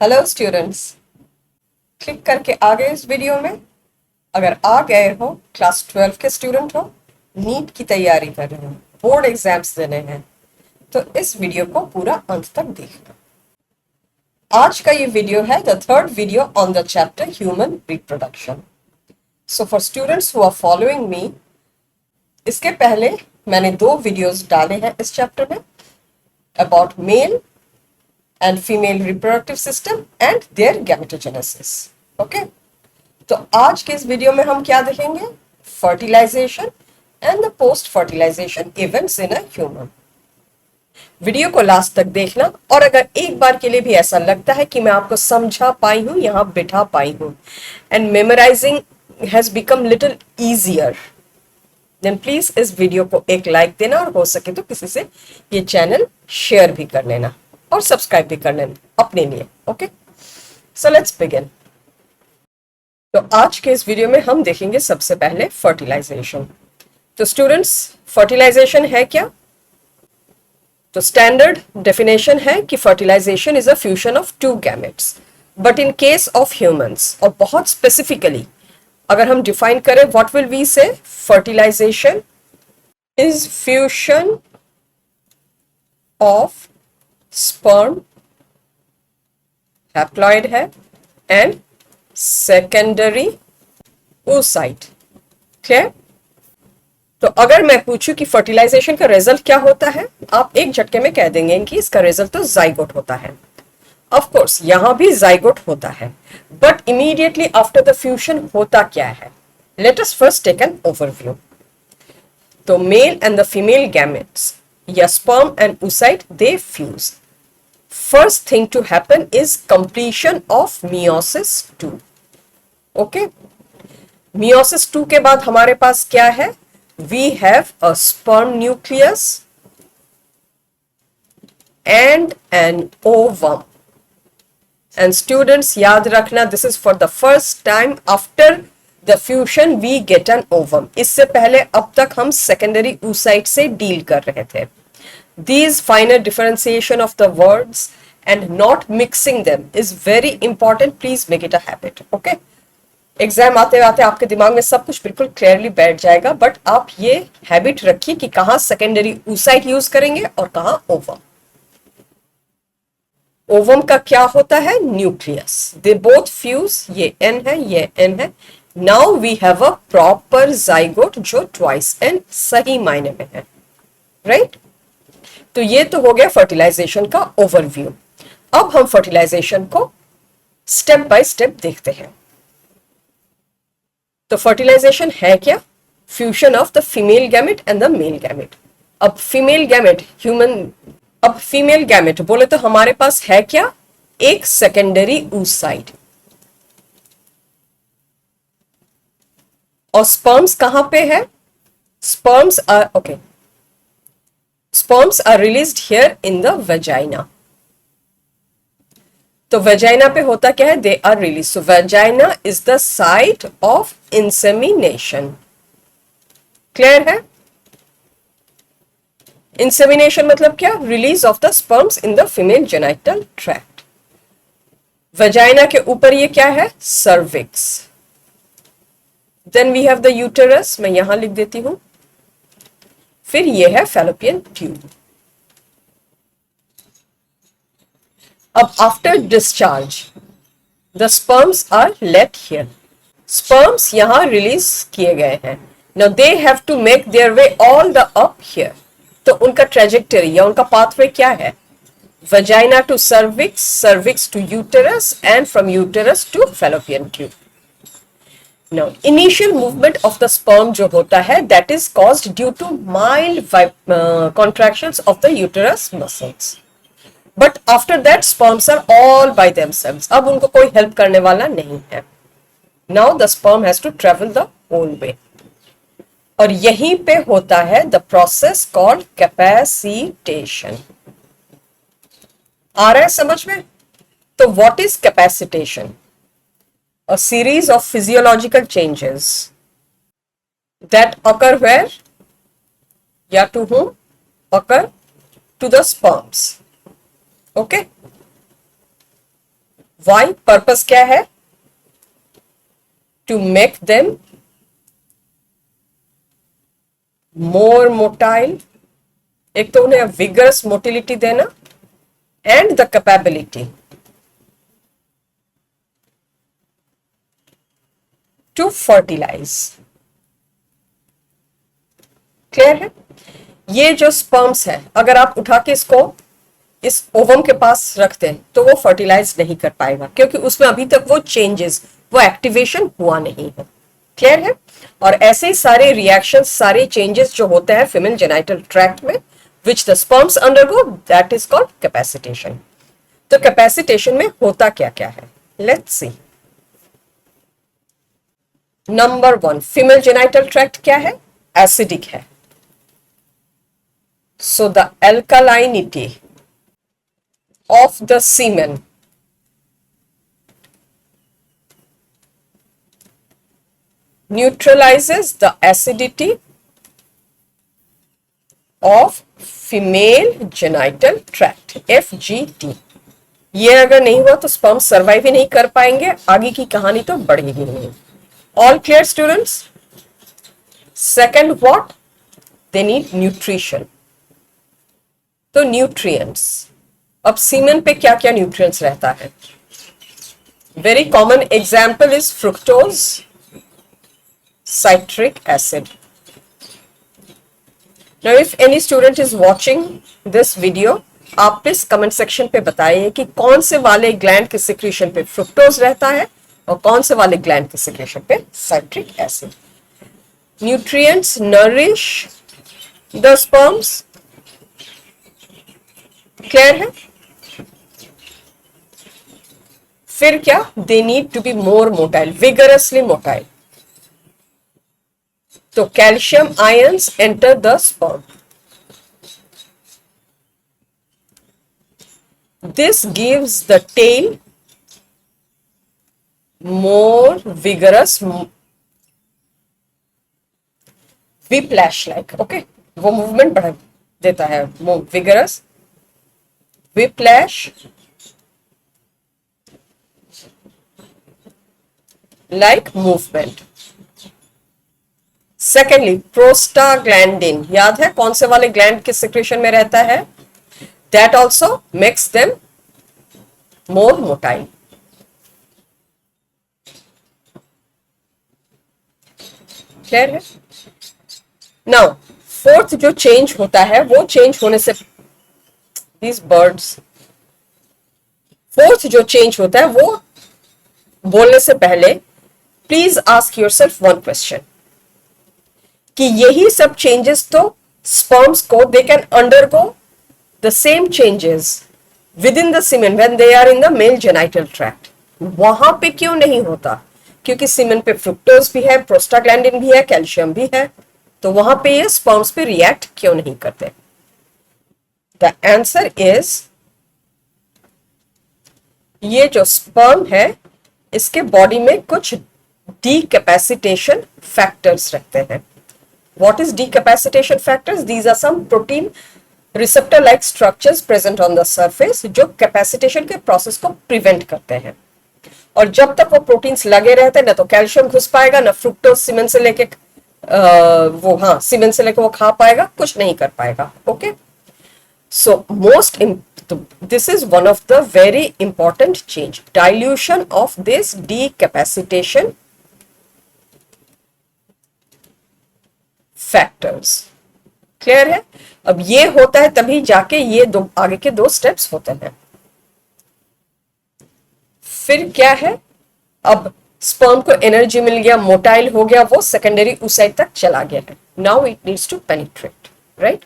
Hello students, click करके आ गए इस वीडियो में। अगर आ गए हो, क्लास 12 के स्टूडेंट हो, नीट की तैयारी कर रहे हो, बोर्ड एग्जाम्स देने हैं, तो इस वीडियो को पूरा अंत तक देखना। आज का ये वीडियो है the third video on the chapter human reproduction. So for students who are following me, इसके पहले मैंने 2 वीडियोस डाले हैं इस चैप्टर में about male and female reproductive system and their gametogenesis. Okay? तो आज के इस वीडियो में हम क्या देखेंगे? Fertilisation and the post fertilisation events in a human. Video को लास्ट तक देखना, और अगर एक बार के लिए भी ऐसा लगता है कि मैं आपको समझा पाई हूं, यहां बिठा पाई हूं and memorising has become little easier, then please इस वीडियो को एक लाइक देना, और हो सके तो किसी से ये चैनल शेयर भी कर लेना और सब्सक्राइब भी कर लेना अपने लिए। Okay, so let's begin. तो आज के इस वीडियो में हम देखेंगे सबसे पहले फर्टिलाइजेशन। तो स्टूडेंट्स, फर्टिलाइजेशन है क्या? तो स्टैंडर्ड डेफिनेशन है कि fertilisation is a fusion of 2 gametes, but in case of humans, और बहुत स्पेसिफिकली अगर हम डिफाइन करें, what will we say? Fertilisation is fusion of sperm, haploid है, एंड सेकेंडरी oocyte। क्लियर? तो अगर मैं पूछूं कि फर्टिलाइजेशन का रिजल्ट क्या होता है, आप एक झटके में कह देंगे कि इसका रिजल्ट तो जाइगोट होता है। ऑफ कोर्स यहां भी जाइगोट होता है, but immediately after the fusion होता क्या है? Let us first take an overview. तो male and the female gametes या sperm and oocyte, they fuse. First thing to happen is completion of meiosis 2. Okay? Meiosis 2 के बाद हमारे पास क्या है? We have a sperm nucleus and an ovum. And students, याद रखना, this is for the first time after the fusion we get an ovum. इससे पहले अब तक हम secondary oocyte से डील कर रहे थे। These finer differentiation of the words and not mixing them is very important. Please make it a habit. Okay? Exam आते आते आपके दिमाग में सब कुछ बिल्कुल क्लियरली बैठ जाएगा, बट आप ये हैबिट रखिए कि कहां सेकेंडरी oocyte यूज करेंगे और कहां ओवम। ओवम का क्या होता है? न्यूक्लियस। दे बोथ फ्यूज, ये एन है, ये एन है। Now we have a proper zygote जो ट्वाइस एन सही मायने में है, राइट? तो ये तो हो गया फर्टिलाइजेशन का ओवरव्यू। अब हम फर्टिलाइजेशन को स्टेप बाय स्टेप देखते हैं। तो फर्टिलाइजेशन है क्या? Fusion of the female gamete and the male gamete. अब फीमेल गैमेट अब फीमेल गैमेट बोले तो हमारे पास है क्या? एक सेकेंडरी oocyte। और स्पर्म्स कहां पे है? Sperms are released here in the vagina. तो वेजाइना पे होता क्या है? They are release. So vagina is the site of insemination. Clear है? इंसेमिनेशन मतलब क्या? Release of the sperms in the female genital tract. Vagina के ऊपर ये क्या है? Cervix. Then we have the uterus, मैं यहां लिख देती हूं। फिर ये है फैलोपियन ट्यूब। अब after discharge the sperms are late here. Sperms यहां रिलीज किए गए हैं। Now they have to make their way all the up here. तो उनका ट्रेजेक्टरी या उनका पाथवे क्या है? Vagina to cervix, cervix to uterus, and from uterus to fallopian tube. Now, initial movement of the sperm जो होता है, that is caused due to mild contractions of the uterus muscles. But after that, sperms are all by themselves. अब उनको कोई help करने वाला नहीं है. Now the sperm has to travel the whole way. और यहीं पे होता है the process called capacitation. आ रहा है समझ में? तो what is capacitation? A series of physiological changes that occur where? या to whom? Occur to the sperms. Okay? Why, purpose क्या है? To make them more motile, एक तो उन्हें विगरस मोटिलिटी देना, and the capability to fertilise. Clear है? ये जो स्पर्म्स है, अगर आप उठा के इसको इस ओवम के पास रखते हैं तो वो फर्टिलाइज नहीं कर पाएगा, क्योंकि उसमें अभी तक वो चेंजेस, वो एक्टिवेशन हुआ नहीं है। क्लियर है? और ऐसे ही सारे रिएक्शन, सारे चेंजेस जो होते हैं फीमेल जेनाइटल ट्रैक्ट में, which the sperms undergo, that is called capacitation. तो कैपेसिटेशन में होता क्या क्या है, let's see. Number 1, female genital tract क्या है? एसिडिक है। So the alkalinity of the semen neutralizes the acidity of female genital tract, FGT। ये अगर नहीं हुआ तो स्पर्म सर्वाइव ही नहीं कर पाएंगे, आगे की कहानी तो बढ़ेगी नहीं। All clear students? Second what? They need nutrition. तो न्यूट्रिएंट्स, अब सीमेन पे क्या क्या न्यूट्रिएंट्स रहता है? Very common example is fructose, citric acid. Now if any student is watching this video, आप प्लीज कमेंट सेक्शन पे बताइए कि कौन से वाले ग्लैंड के सिक्रीशन पे फ्रुक्टोज रहता है और कौन से वाले ग्लैंड के सिक्रीशन पे citric acid. Nutrients nourish the sperms. Clear है? फिर क्या? They need to be more motile, vigorously motile. तो calcium ions enter the sperm. This gives the tail more vigorous, whiplash like, okay, वो movement बढ़ा देता है, more vigorous whiplash like movement। Secondly prostaglandin, याद है कौन से वाले ग्लैंड के सिक्रेशन में रहता है? That also makes them more motile. Clear है? नाउ फोर्थ जो चेंज होता है, वो चेंज होने से these birds, फोर्थ जो चेंज होता है वो बोलने से पहले please ask yourself one question, कि यही सब चेंजेस तो स्पर्म्स को, they can undergo the same changes within the semen when they are in the male genital tract. वहां पे क्यों नहीं होता? क्योंकि सीमेन पे फ्रुक्टोज भी है, प्रोस्टाग्लैंडिन भी है, कैल्शियम भी है, तो वहां पे ये स्पर्म्स पे रिएक्ट क्यों नहीं करते? द आंसर इज, ये जो स्पर्म है इसके बॉडी में कुछ डीकैपेसिटेशन फैक्टर्स रहते हैं। What is decapacitation factors? These are some protein receptor like structures present on the surface जो कैपेसिटेशन के प्रोसेस को प्रिवेंट करते हैं। और जब तक वो प्रोटीन्स लगे रहते हैं, ना तो कैल्शियम घुस पाएगा, ना फ्रुक्टोज सीमेन से लेके सीमेन से लेके वो खा पाएगा, कुछ नहीं कर पाएगा। Okay, so this is one of the very important change, dilution of this decapacitation factors. Clear है? अब ये होता है तभी जाके ये दो आगे के दो स्टेप्स होते हैं। फिर क्या है? अब स्पर्म को एनर्जी मिल गया, मोटाइल हो गया, वो सेकेंडरी oocyte तक चला गया है। Now it needs to penetrate, right?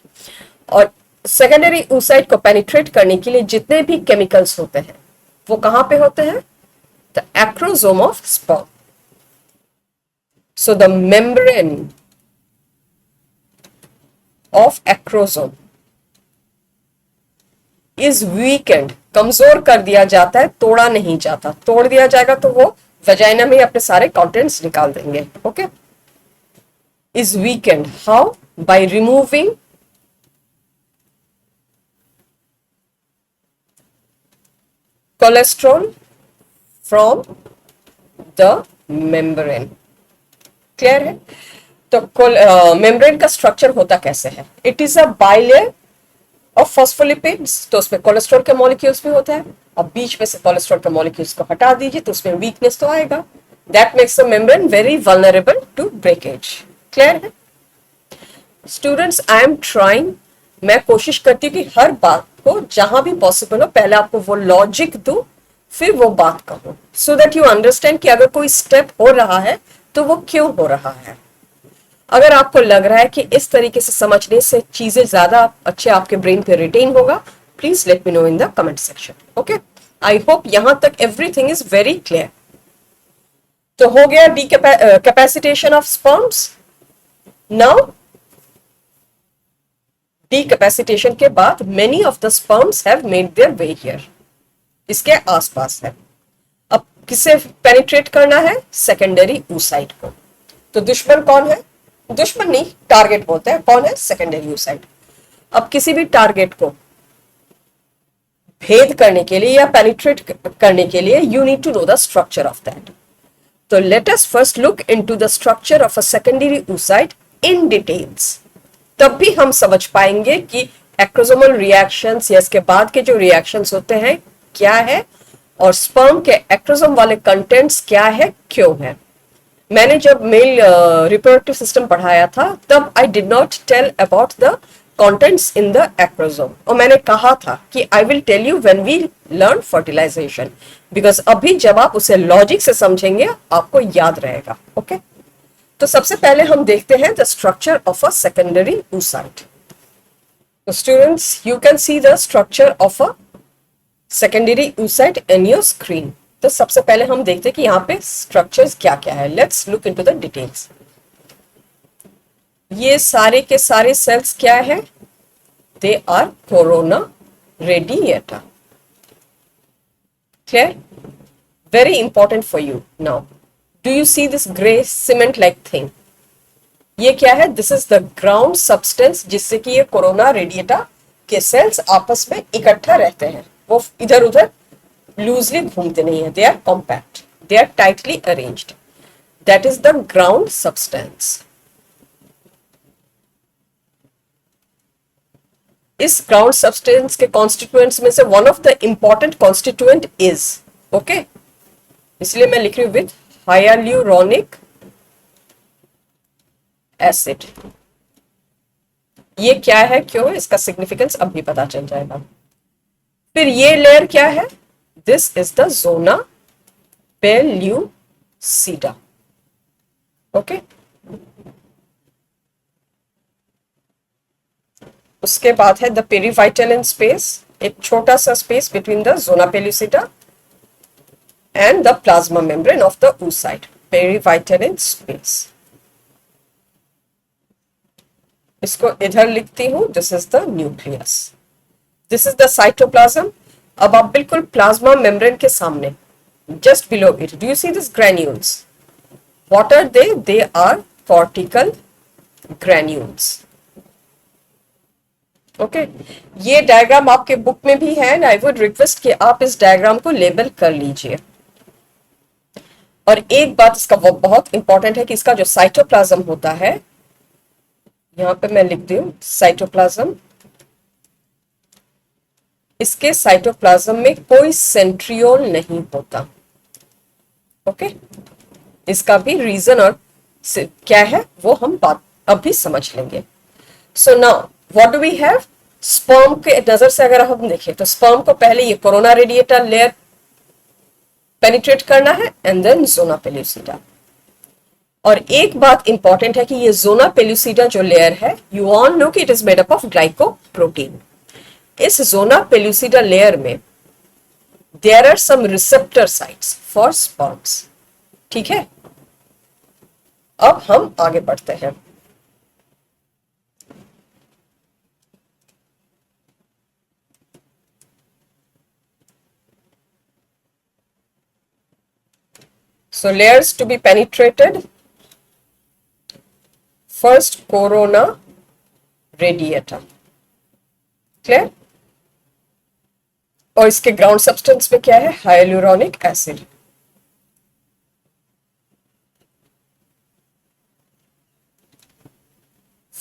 और सेकेंडरी oocyte को पेनिट्रेट करने के लिए जितने भी केमिकल्स होते हैं वो कहां पे होते हैं? The acrosome of sperm. So the membrane of acrosome is weakened, कमजोर कर दिया जाता है, तोड़ा नहीं जाता। तोड़ दिया जाएगा तो वो वजाइना में अपने सारे कंटेंट्स निकाल देंगे। Okay, is weakened how? By removing cholesterol from the membrane. Clear है? तो मेम्ब्रेन का स्ट्रक्चर होता कैसे है? It is a bilayer of phospholipids, तो उसमें कोलेस्ट्रॉल के मॉलिक्यूल्स भी होता है। अब बीच में से कोलेस्ट्रॉल के मॉलिक्यूल्स को हटा दीजिए तो उसमें वीकनेस तो आएगा। That makes the membrane very vulnerable to breakage. Clear है स्टूडेंट्स? आई एम ट्राइंग, मैं कोशिश करती हूँ कि हर बात को जहां भी पॉसिबल हो पहले आपको वो लॉजिक दूं, फिर वो बात कहूं, सो दैट यू अंडरस्टैंड कि अगर कोई स्टेप हो रहा है तो वो क्यों हो रहा है। अगर आपको लग रहा है कि इस तरीके से समझने से चीजें ज्यादा अच्छे आपके ब्रेन पे रिटेन होगा, please let me know in the comment section. Okay, I hope यहां तक एवरीथिंग इज वेरी क्लियर। तो हो गया decapacitation of sperms. Now decapacitation के बाद many of the sperms have made their way here, इसके आसपास है। अब किसे पेनिट्रेट करना है? सेकेंडरी oocyte को। तो दुश्मन कौन है? दुश्मन नहीं, टारगेट बोलते हैं। कौन है? Secondary oocyte। अब किसी भी टारगेट को भेद करने के लिए या पेनिट्रेट करने के लिए you need to know the structure of that. तो let us first look into the structure of a secondary oocyte in details. तब भी हम समझ पाएंगे कि एक्रोसोमल रिएक्शंस या इसके बाद के जो रिएक्शंस होते हैं क्या है, और स्पर्म के एक्रोसोम वाले कंटेंट्स क्या है, क्यों है। मैंने जब मेल रिप्रोडक्टिव सिस्टम पढ़ाया था तब I did not tell about the contents in the acrosome, और मैंने कहा था कि I will tell you when we learn fertilisation, because अभी जब आप उसे लॉजिक से समझेंगे आपको याद रहेगा। ओके तो सबसे पहले हम देखते हैं the structure of a secondary oocyte। तो students you can see the structure of a secondary oocyte in your screen. तो सबसे पहले हम देखते हैं कि यहाँ पे स्ट्रक्चर्स क्या क्या है। Let's look into the details. ये सारे के सारे सेल्स क्या है? They are corona radiata. Clear? Very important for you now. Do you see this gray cement like thing? ये क्या है? This is the ground substance जिससे कि ये कोरोना रेडिएटा के सेल्स आपस में इकट्ठा रहते हैं, वो इधर उधर लूजली घूमते नहीं है। They are compact, they are tightly arranged. That is the ground substance. इस ग्राउंड सब्सटेंस के कॉन्स्टिट्यूएंट्स में से one of the important constituent is, okay, इसलिए मैं लिख रही हूं विद hyaluronic एसिड। ये क्या है, क्यों है, इसका सिग्निफिकेंस अब भी पता चल जाएगा। फिर ये लेयर क्या है? This is the zona pellucida. Okay, उसके बाद है द पेरीवाइटलिन स्पेस, एक छोटा सा space between the zona pellucida and the plasma membrane of the oocyte, perivitelin space। इसको इधर लिखती हूं, this is the nucleus, this is the cytoplasm. अब आप बिल्कुल प्लाज्मा मेम्ब्रेन के सामने, just below it, do you see this granules? What are they? They are cortical granules. Okay, ये डायग्राम आपके बुक में भी है एंड आई वुड रिक्वेस्ट कि आप इस डायग्राम को लेबल कर लीजिए। और एक बात इसका वो बहुत इंपॉर्टेंट है कि इसका जो साइटोप्लाज्म होता है, यहां पे मैं लिख दी हूं साइटोप्लाज्म, इसके साइटोप्लाज्म में कोई सेंट्रियोल नहीं होता। ओके, इसका भी रीजन और क्या है वो हम बात अभी समझ लेंगे। So now what do we have? Sperm के नजर से अगर हम देखें तो स्पर्म को पहले ये कोरोना रेडिएटा लेयर पेनिट्रेट करना है एंड देन जोना पेल्यूसिडा। और एक बात इंपॉर्टेंट है कि ये जोना पेल्यूसिडा जो लेयर है, यू ऑल नो कि it is made up of glycoprotein. इस जोना पेल्यूसिडा लेयर में there are some receptor sites for sperms. ठीक है, अब हम आगे बढ़ते हैं। So layers to be penetrated. First corona radiata. Clear? और इसके ग्राउंड सब्सटेंस में क्या है? Hyaluronic acid.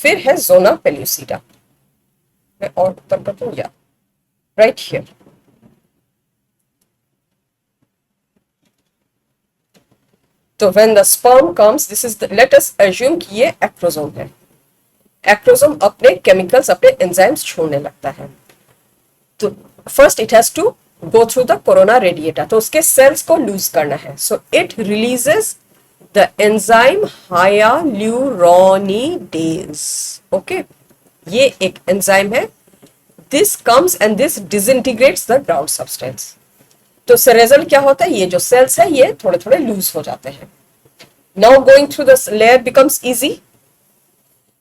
फिर है जोना पेल्यूसिडा, मैं और ऊपर कर दूं या राइट हियर। तो when the sperm comes, this is let us assume कि ये एक्रोसोम है। एक्रोसोम अपने केमिकल्स, अपने एंजाइम्स छोड़ने लगता है। तो first it has to go through the corona radiata, तो उसके सेल्स को लूज करना है। So it releases the enzyme hyaluronidase. Okay, ये एक एंजाइम है। This comes and this disintegrates the ground substance. तो इससे रिजल्ट क्या होता है, ये जो सेल्स है ये थोड़े थोड़े लूज हो जाते हैं। Now going through the layer becomes easy.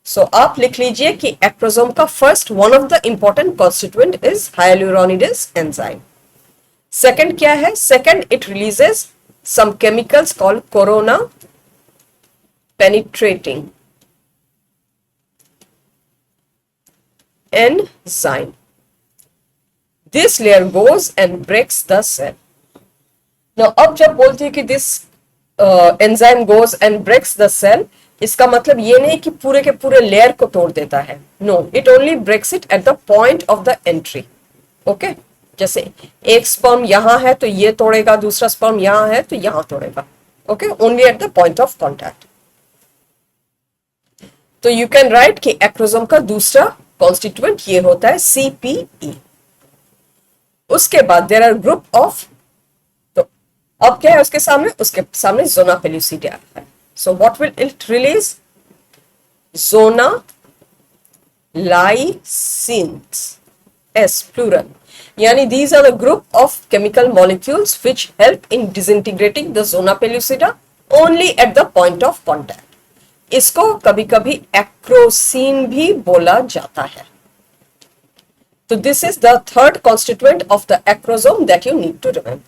सो आप लिख लीजिए कि एक्रोसोम का first one of the important constituent is hyaluronidase enzyme. Second क्या है, second it releases some chemicals called corona penetrating enzyme. This layer goes and breaks the cell. Now, अब जब बोलते हैं कि this enzyme goes and breaks the cell, इसका मतलब ये नहीं कि पूरे के पूरे लेयर को तोड़ देता है। No, it only breaks it at the point of the entry. Okay? जैसे एक स्पर्म यहां है तो ये तोड़ेगा, दूसरा स्पर्म यहां है तो यहां तोड़ेगा। Okay? Only at the point of contact. तो यू कैन राइट कि एक्रोसोम का दूसरा कॉन्स्टिट्यूएंट ये होता है CPE। उसके बाद देयर आर ग्रुप ऑफ, तो अब क्या है उसके सामने जोना पेल्यूसिडा है। So what will it release, zona lysins, S plural, यानी these are the group of chemical molecules which help in disintegrating the zona pellucida only at the point of contact. इसको कभी कभी एक्रोसीन भी बोला जाता है। तो this is the third constituent of the acrosome that you need to remember.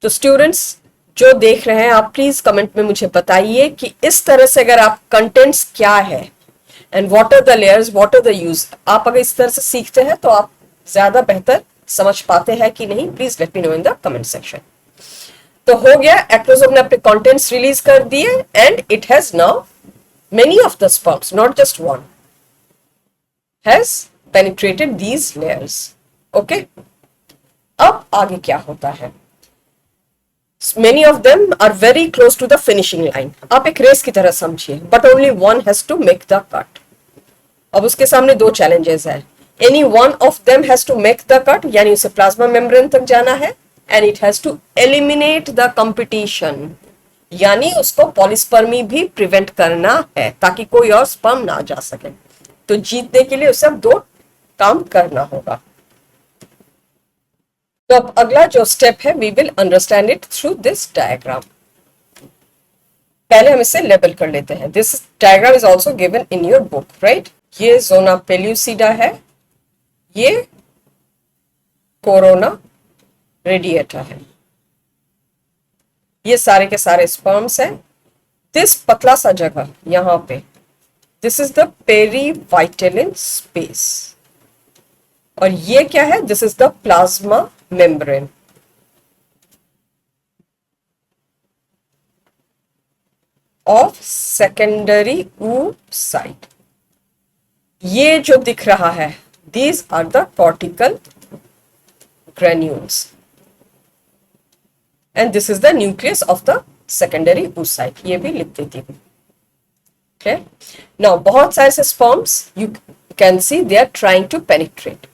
तो students जो देख रहे हैं, आप प्लीज कमेंट में मुझे बताइए कि इस तरह से अगर आप कंटेंट्स क्या है and what are the layers, what are the use, आप अगर इस तरह से सीखते हैं तो आप ज्यादा बेहतर समझ पाते हैं कि नहीं, please let me know in the comment section. तो हो गया, एक्रोसोम ने अपने कंटेंट्स रिलीज कर दिए and it has now many of the sperms, not just one, has penetrated these layers. Okay, अब आगे क्या होता है, many of them are very close to the finishing line. आप एक रेस की तरह समझिए, but only one has to make the cut. अब उसके सामने दो चैलेंजेस है, any one of them has to make the cut, यानी उसे प्लाज्मा मेम्ब्रेन तक जाना है, and it has to eliminate the competition, यानी उसको पॉलीस्पर्मी भी प्रिवेंट करना है ताकि कोई और स्पर्म ना जा सके। तो जीतने के लिए उसे अब दो काम करना होगा। तो अब अगला जो स्टेप है, we will understand it through this diagram. पहले हम इसे लेबल कर लेते हैं। This diagram is also given in your book, right. ये जोना पेल्यूसिडा है, ये कोरोना रेडिएटा है, ये सारे के सारे स्पर्म्स हैं। दिस पतला सा जगह यहां पे, this is the perivitelline space, और ये क्या है, this is the plasma membrane. Of secondary oocyte। ये जो दिख रहा है, these are the cortical granules and this is the nucleus of the secondary oocyte। ये भी लिख देती हूँ। Okay, now बहुत सारे से sperms you can see they are trying to penetrate,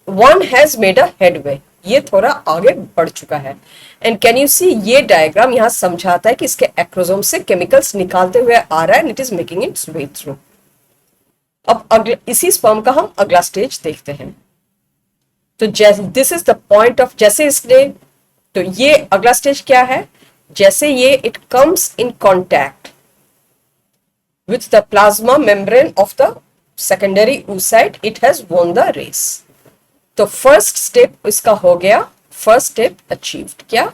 one has made a headway, ये थोड़ा आगे बढ़ चुका है। and can you see, ये डायग्राम यहाँ समझाता है कि इसके एक्रोसोम से केमिकल्स निकालते हुए आ रहा है and it is making its way through। अब अगले इसी स्पर्म का हम अगला स्टेज देखते हैं। तो जैसे this is the point of, जैसे इसने, तो ये अगला स्टेज क्या है, जैसे ये it comes in contact with the plasma membrane of the secondary oocyte, it has won the race. तो फर्स्ट स्टेप इसका हो गया, फर्स्ट स्टेप अचीव्ड, क्या,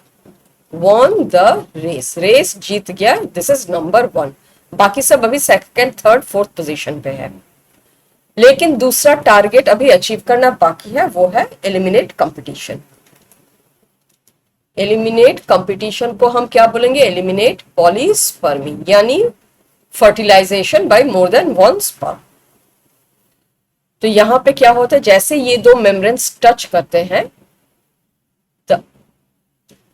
वॉन द रेस, रेस जीत गया, दिस इज नंबर 1। बाकी सब अभी सेकंड, थर्ड, फोर्थ पोजीशन पे है, लेकिन दूसरा टारगेट अभी अचीव करना बाकी है, वो है एलिमिनेट कंपटीशन। एलिमिनेट कंपटीशन को हम क्या बोलेंगे, एलिमिनेट पॉलीस्पर्मी, यानी fertilisation by more than one sperm. तो यहां पे क्या होता है, जैसे ये दो मेम्ब्रेन्स टच करते हैं,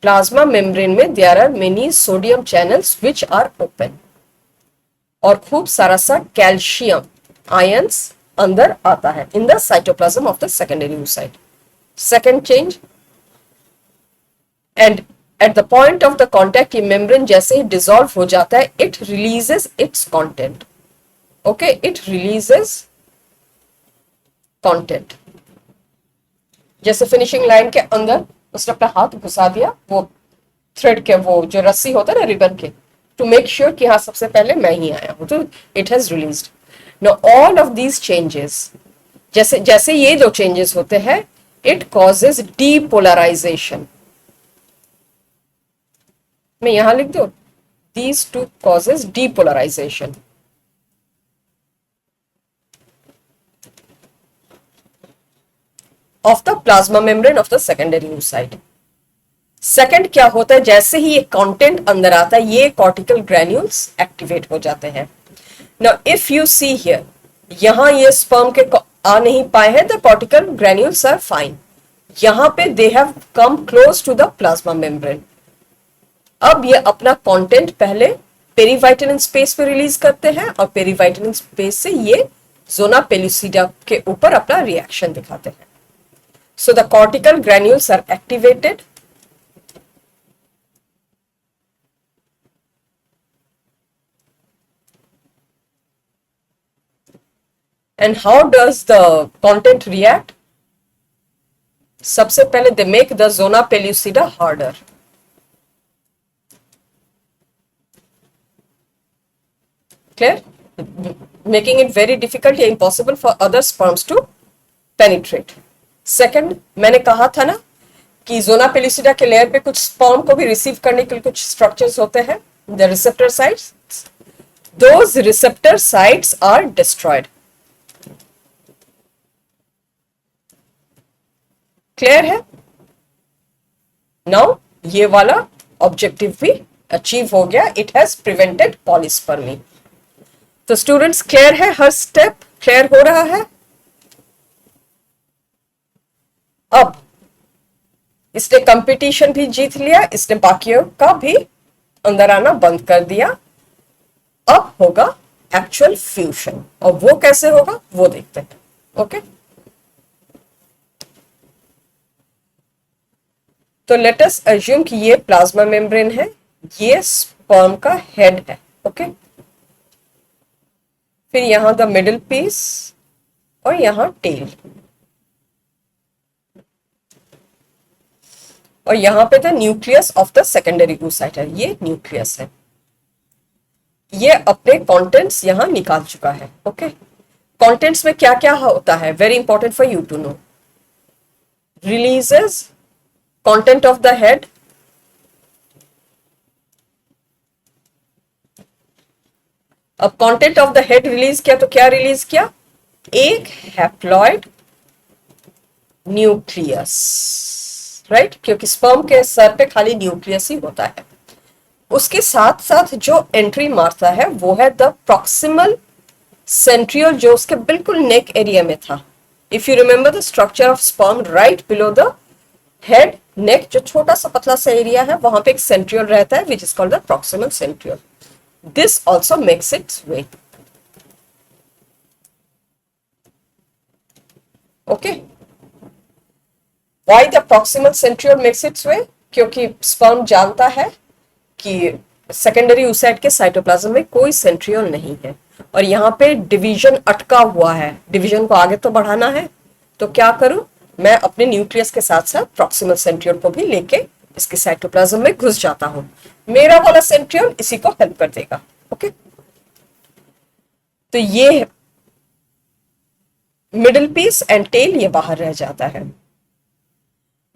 प्लाज्मा मेम्ब्रेन में there are many sodium channels which are open, और खूब सारा सा कैल्शियम आयंस अंदर आता है in the cytoplasm of the secondary oocyte। Second change, and at the point of the contact ये मेम्ब्रेन जैसे ही डिसॉल्व हो जाता है, it releases its content. Okay, it releases content. जैसे फिनिशिंग लाइन के अंदर उसने अपना हाथ घुसा दिया, वो थ्रेड के, वो जो रस्सी होता है ना रिबन के, टू मेक श्योर कि हाँ सबसे पहले मैं ही आया हूं, तो it has released. Now all of these changes, जैसे जैसे ये दो चेंजेस होते हैं, इट कॉजेज डीपोलराइजेशन। मैं यहां लिख दो, these two causes depolarization of the plasma membrane of the secondary oocyte। Second क्या होता है, जैसे ही ये कंटेंट अंदर आता है, ये कॉर्टिकल ग्रैन्यूल्स एक्टिवेट हो जाते हैं। Now if you see here, यहां ये स्पर्म के आ नहीं पाए हैं, the cortical granules are fine. यहां पे they have come close to the plasma membrane. अब ये अपना कंटेंट पहले पेरीवाइटलिन स्पेस पे रिलीज करते हैं, और पेरीवाइटलिन स्पेस से ये जोना पेलुसिडा के ऊपर अपना रिएक्शन दिखाते हैं। So the cortical granules are activated, and how does the content react? सबसे पहले they make the zona pellucida harder। Clear? Making it very difficult या impossible for other sperms to penetrate। Second, मैंने कहा था ना कि जोना पेलुसिडा के layer पे कुछ स्पर्म को भी रिसीव करने के लिए कुछ स्ट्रक्चर्स होते हैं, the receptor sites. Those receptor sites are destroyed. Clear है? नाउ ये वाला ऑब्जेक्टिव भी अचीव हो गया, इट हैज प्रिवेंटेड पॉलीस्पर्मी। तो स्टूडेंट्स क्लियर है, हर स्टेप क्लियर हो रहा है। अब इसने कंपटीशन भी जीत लिया, इसने बाकियों का भी अंदर आना बंद कर दिया। अब होगा एक्चुअल फ्यूजन, और वो कैसे होगा वो देखते हैं। ओके, तो लेट अस अज्यूम कि ये प्लाज्मा मेम्ब्रेन है, ये स्पर्म का हेड है। ओके, फिर यहां द मिडिल पीस और यहां टेल, और यहां पे the nucleus of the secondary oocyte है, ये न्यूक्लियस है। ये अपने कंटेंट्स यहां निकाल चुका है। ओके, कंटेंट्स में क्या क्या होता है, very important for you to know. Releases content of the head, अब content of the head release किया तो क्या रिलीज किया, एक हैप्लॉइड न्यूक्लियस, राइट, क्योंकि स्पर्म के सर पे खाली न्यूक्लियस ही होता है। उसके साथ साथ जो एंट्री मारता है वो है द प्रॉक्सिमल सेंट्रियोल, जो उसके बिल्कुल नेक एरिया में था। If you remember the structure of sperm, right below the head, neck, जो छोटा सा पतला सा एरिया है, वहां पे एक सेंट्रियोल रहता है which is called the proximal centriole. This also makes its way. Okay, why the proximal centriole makes its way, क्योंकि स्पर्म जानता है कि सेकेंडरी oocyte के साइटोप्लाज्म में कोई सेंट्रियोल नहीं है, और यहाँ पे डिवीजन अटका हुआ है, डिवीजन को आगे तो बढ़ाना है, तो क्या करूं मैं, अपने न्यूक्लियस के साथ साथ प्रॉक्सिमल सेंट्रियोल को भी लेके इसके साइटोप्लाज्म में घुस जाता हूं। मेरा वाला सेंट्रियोल इसी को हेल्प कर देगा। ओके, तो ये मिडिल पीस एंड टेल ये बाहर रह जाता है।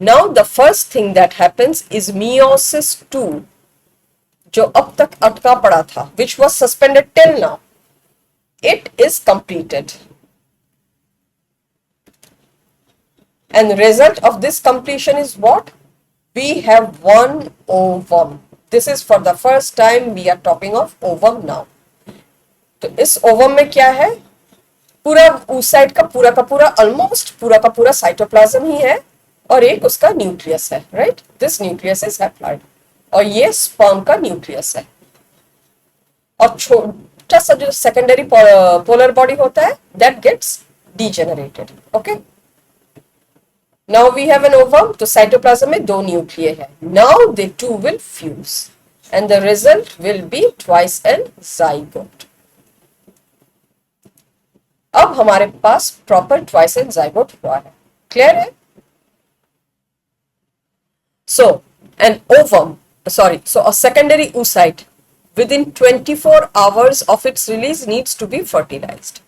Now the first thing that happens is meiosis 2, जो अब तक अटका पड़ा था, which was suspended till now, it is completed, and the result of this completion is what? We have one ovum. This is for the first time we are talking of ovum now. तो इस ovum में क्या है, पूरा उस side का पूरा almost पूरा का पूरा साइटोप्लाज्म ही है और एक उसका न्यूक्लियस है, right. This nucleus is haploid और ये स्पर्म का न्यूक्लियस है। और छोटा सा जो सेकेंडरी पोलर बॉडी होता है that gets degenerated. Okay, now we have an ovum, तो साइटोप्लाज्म में दो न्यूक्लिय है। Now they two will fuse and the result will be twice n zygote. अब हमारे पास प्रॉपर ट्वाइस एन जाइगोट हुआ है। क्लियर है? So, an ovum, so a secondary oocyte within 24 hours of its release needs to be fertilized.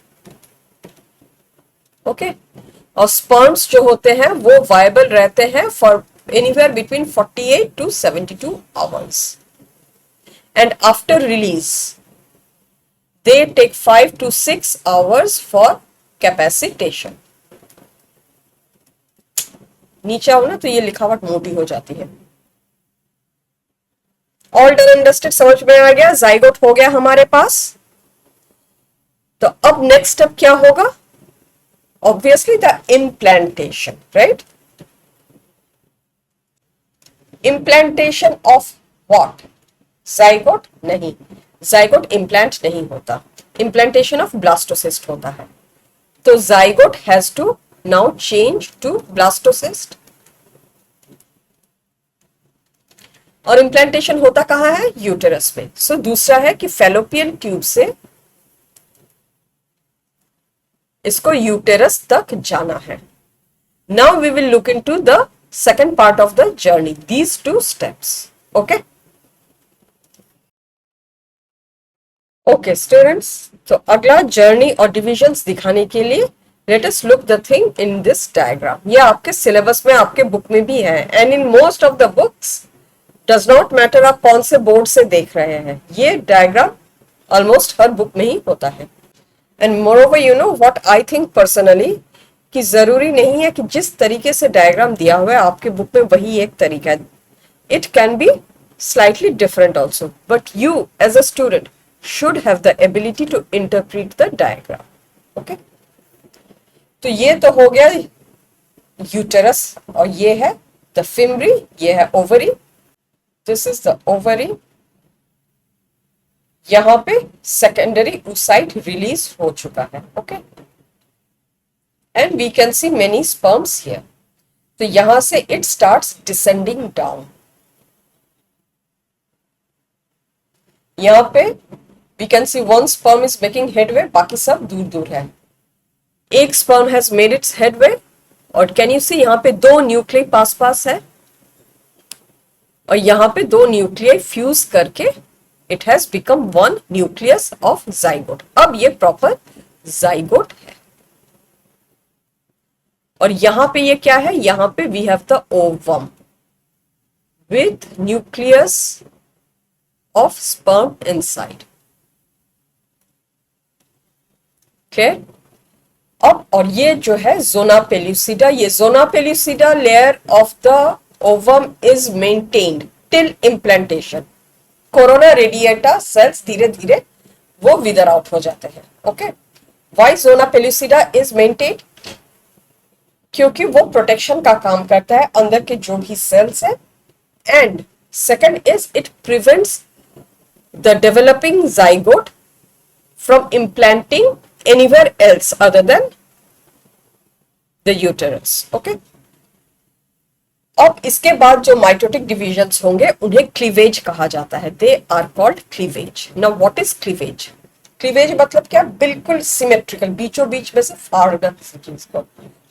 Okay? और sperms जो होते हैं वो viable रहते हैं for anywhere between 48 to 72 hours. And after release, they take 5 to 6 hours for capacitation. नीचे आओ ना तो ये लिखावट मोटी हो जाती है। ऑल डन अंडरस्टूड, समझ में आ गया? जाइगोट हो गया हमारे पास। तो अब नेक्स्ट स्टेप क्या होगा? Obviously the implantation, right. Implantation of what? Zygote नहीं, जाइगोट इम्प्लांट नहीं होता, इम्प्लांटेशन ऑफ ब्लास्टोसिस्ट होता है। तो zygote has to now change to blastocyst। और इम्प्लांटेशन होता कहां है? यूटेरस में। सो दूसरा है कि फेलोपियन ट्यूब से इसको यूटेरस तक जाना है। Now we will look into the second part of the journey, these two steps. Okay okay students, तो अगला जर्नी और डिविजन्स दिखाने के लिए Let us look the thing in this diagram. ये आपके सिलेबस में, आपके बुक में भी है, and in most of the books does not matter आप कौन से बोर्ड से देख रहे हैं, ये डायग्राम ऑलमोस्ट हर बुक में ही होता है। And moreover, you know what I think personally, कि जरूरी नहीं है कि जिस तरीके से डायग्राम दिया हुआ है आपके बुक में वही एक तरीका है। It can be slightly different also, but you as a student should have the ability to interpret the diagram. Okay? तो ये तो हो गया यूटेरस और ये है द फिमरी, ये है ovary, this is the ovary. यहां पे सेकेंडरी oocyte रिलीज हो चुका है। Okay, and we can see many sperms here. तो यहां से इट स्टार्ट्स डिसेंडिंग डाउन। यहां पे we can see one sperm is making headway, बाकी सब दूर दूर है। एक sperm has made its headway और कैन यू सी यहां पे दो न्यूक्लिय पास पास है और यहां पे दो न्यूक्लिय फ्यूज करके it has become one nucleus of zygote. अब ये प्रॉपर जाइगोट है। और यहां पे ये क्या है? यहां पे we have the ovum with nucleus of sperm inside. Clear? अब और ये जो है जोना पेल्यूसिडा, ये zona pellucida layer of the ovum is maintained till implantation. Corona radiata cells धीरे धीरे वो विदर आउट हो जाते हैं। Okay, why zona pellucida is maintained? क्योंकि वो प्रोटेक्शन का काम करता है अंदर के जो भी सेल्स है, and second is it prevents the developing zygote from implanting anywhere else other than the uterus. Okay? अब इसके बाद जो माइटोटिक डिविजन्स होंगे उन्हें क्लीवेज कहा जाता है। They are called cleavage. Now what is cleavage? Cleavage मतलब क्या? बिल्कुल सिमेट्रिकल, बीचों बीच में से फाड़ना किसी चीज को,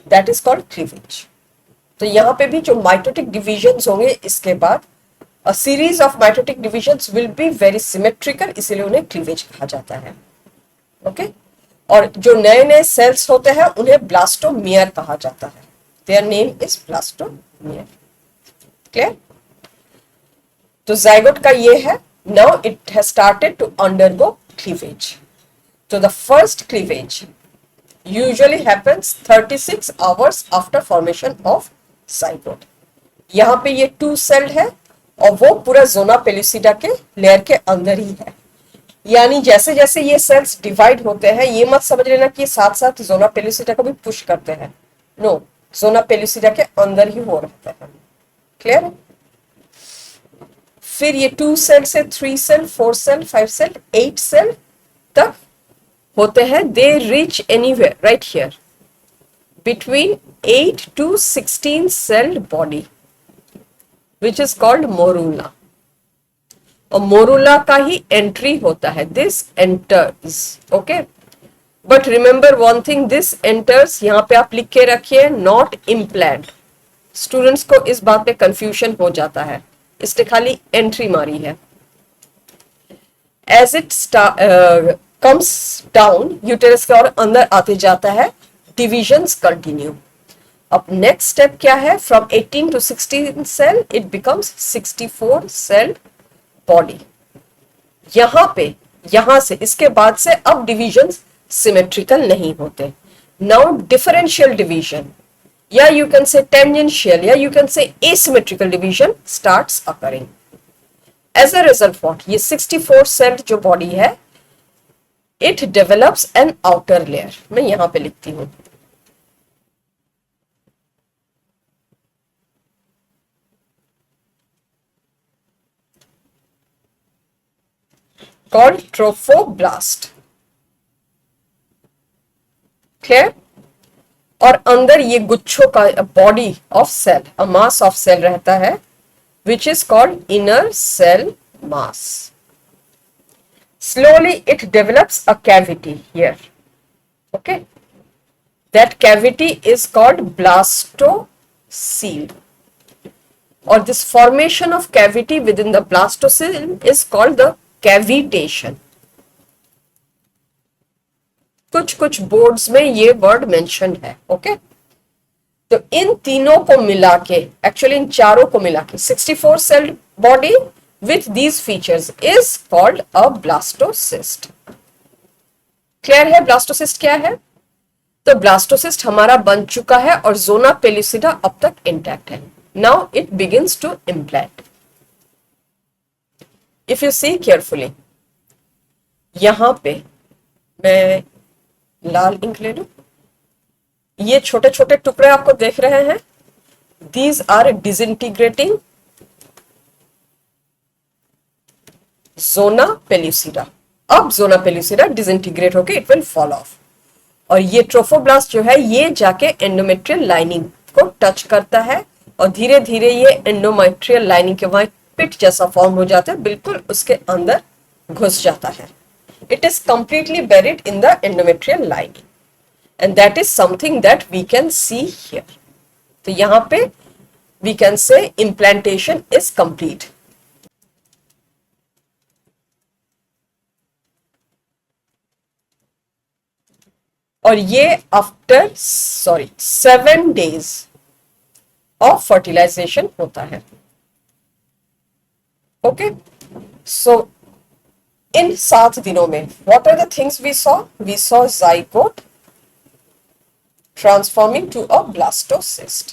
दैट इज कॉल्ड क्लीवेज। तो यहाँ पे भी जो माइटोटिक डिविजन्स होंगे इसके बाद a series of mitotic divisions will be very symmetrical, इसीलिए उन्हें क्लीवेज कहा जाता है। ओके, और जो नए नए सेल्स होते हैं उन्हें ब्लास्टोमियर कहा जाता है। Their name is blastomere. Clear? तो जाइगोट का ये है। Now it has started to undergo cleavage. तो the first cleavage usually happens 36 hours after formation of zygote. यहाँ पे ये 2 सेल्ड है और वो पूरा जोना पेल्यूसिडा के लेयर के अंदर ही है। यानी जैसे जैसे ये सेल्स डिवाइड होते हैं, ये मत समझ लेना कि साथ साथ जोना पेलुसिडा को भी पुश करते हैं। नो, जोना पेलुसिडा के अंदर ही हो रहता है। क्लियर है? फिर ये 2 सेल से 3 सेल, 4 सेल, 5 सेल, 8 सेल तक होते हैं। They reach anywhere right here between 8 to 16 celled body which is called morula। और मोरूला का ही एंट्री होता है, this enters. Okay, but remember one thing, this enters यहां पे आप लिख के रखिए, नॉट इम्प्लांट। स्टूडेंट्स को इस बात में कंफ्यूजन हो जाता है, इसने खाली एंट्री मारी है। As it comes down, uterus के और अंदर आते जाता है, डिविजन्स कंटिन्यू। अब नेक्स्ट स्टेप क्या है? From 18 to 16 cell it becomes 64 cell body. यहां से इसके बाद से अब डिविजन सिमेट्रिकल नहीं होते। नाउ डिफरेंशियल डिवीजन, या यू कैन से टेंजेंशियल, या you can say asymmetrical division starts occurring. As a result what, ये 64 सेल जो बॉडी है, it develops an outer layer. मैं यहां पे लिखती हूं, called trophoblast। क्लियर? और अंदर ये गुच्छों का body of cell, a mass of cell रहता है, which is called inner cell mass. Slowly it develops a cavity here. Okay, that cavity is called blastocoel, और this formation of cavity within the blastocoel is called the cavitation. कुछ कुछ boards में ये word mention है। Okay, तो इन तीनों को मिला के, एक्चुअली इन चारों को मिला के 64 cell body with these features is called a blastocyst. Clear है ब्लास्टोसिस्ट क्या है? तो ब्लास्टोसिस्ट हमारा बन चुका है और जोना पेलुसिडा अब तक इंटैक्ट है। Now it begins to implant. If you see carefully, यहां पे मैं लाल इंक ले लू, ये छोटे छोटे टुकड़े आपको देख रहे हैं, these are disintegrating zona pellucida. अब जोना पेलुसिडा डिसइंटीग्रेट होकर इट विल फॉल ऑफ, और ये ट्रोफोब्लास्ट जो है ये जाके एंडोमेट्रियल लाइनिंग को टच करता है, और धीरे धीरे ये एंडोमेट्रियल लाइनिंग के वहां पिट जैसा फॉर्म हो जाता है, बिल्कुल उसके अंदर घुस जाता है। It is completely buried in the endometrial lining, and that is something that we can see here। तो यहां पे we can say implantation is complete। और ये आफ्टर 7 days ऑफ फर्टिलाइजेशन होता है। ओके, सो इन 7 दिनों में what are the things we saw zygote transforming to a blastocyst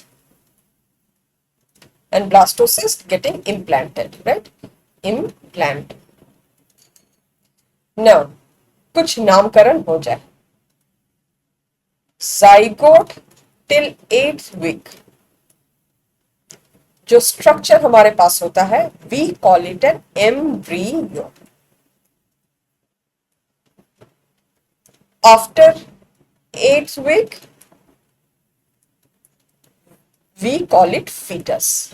and blastocyst getting implanted, right? Implant। now कुछ नामकरण हो जाए। zygote till 8th week जो स्ट्रक्चर हमारे पास होता है, we call it an embryo। after 8th week we call it foetus.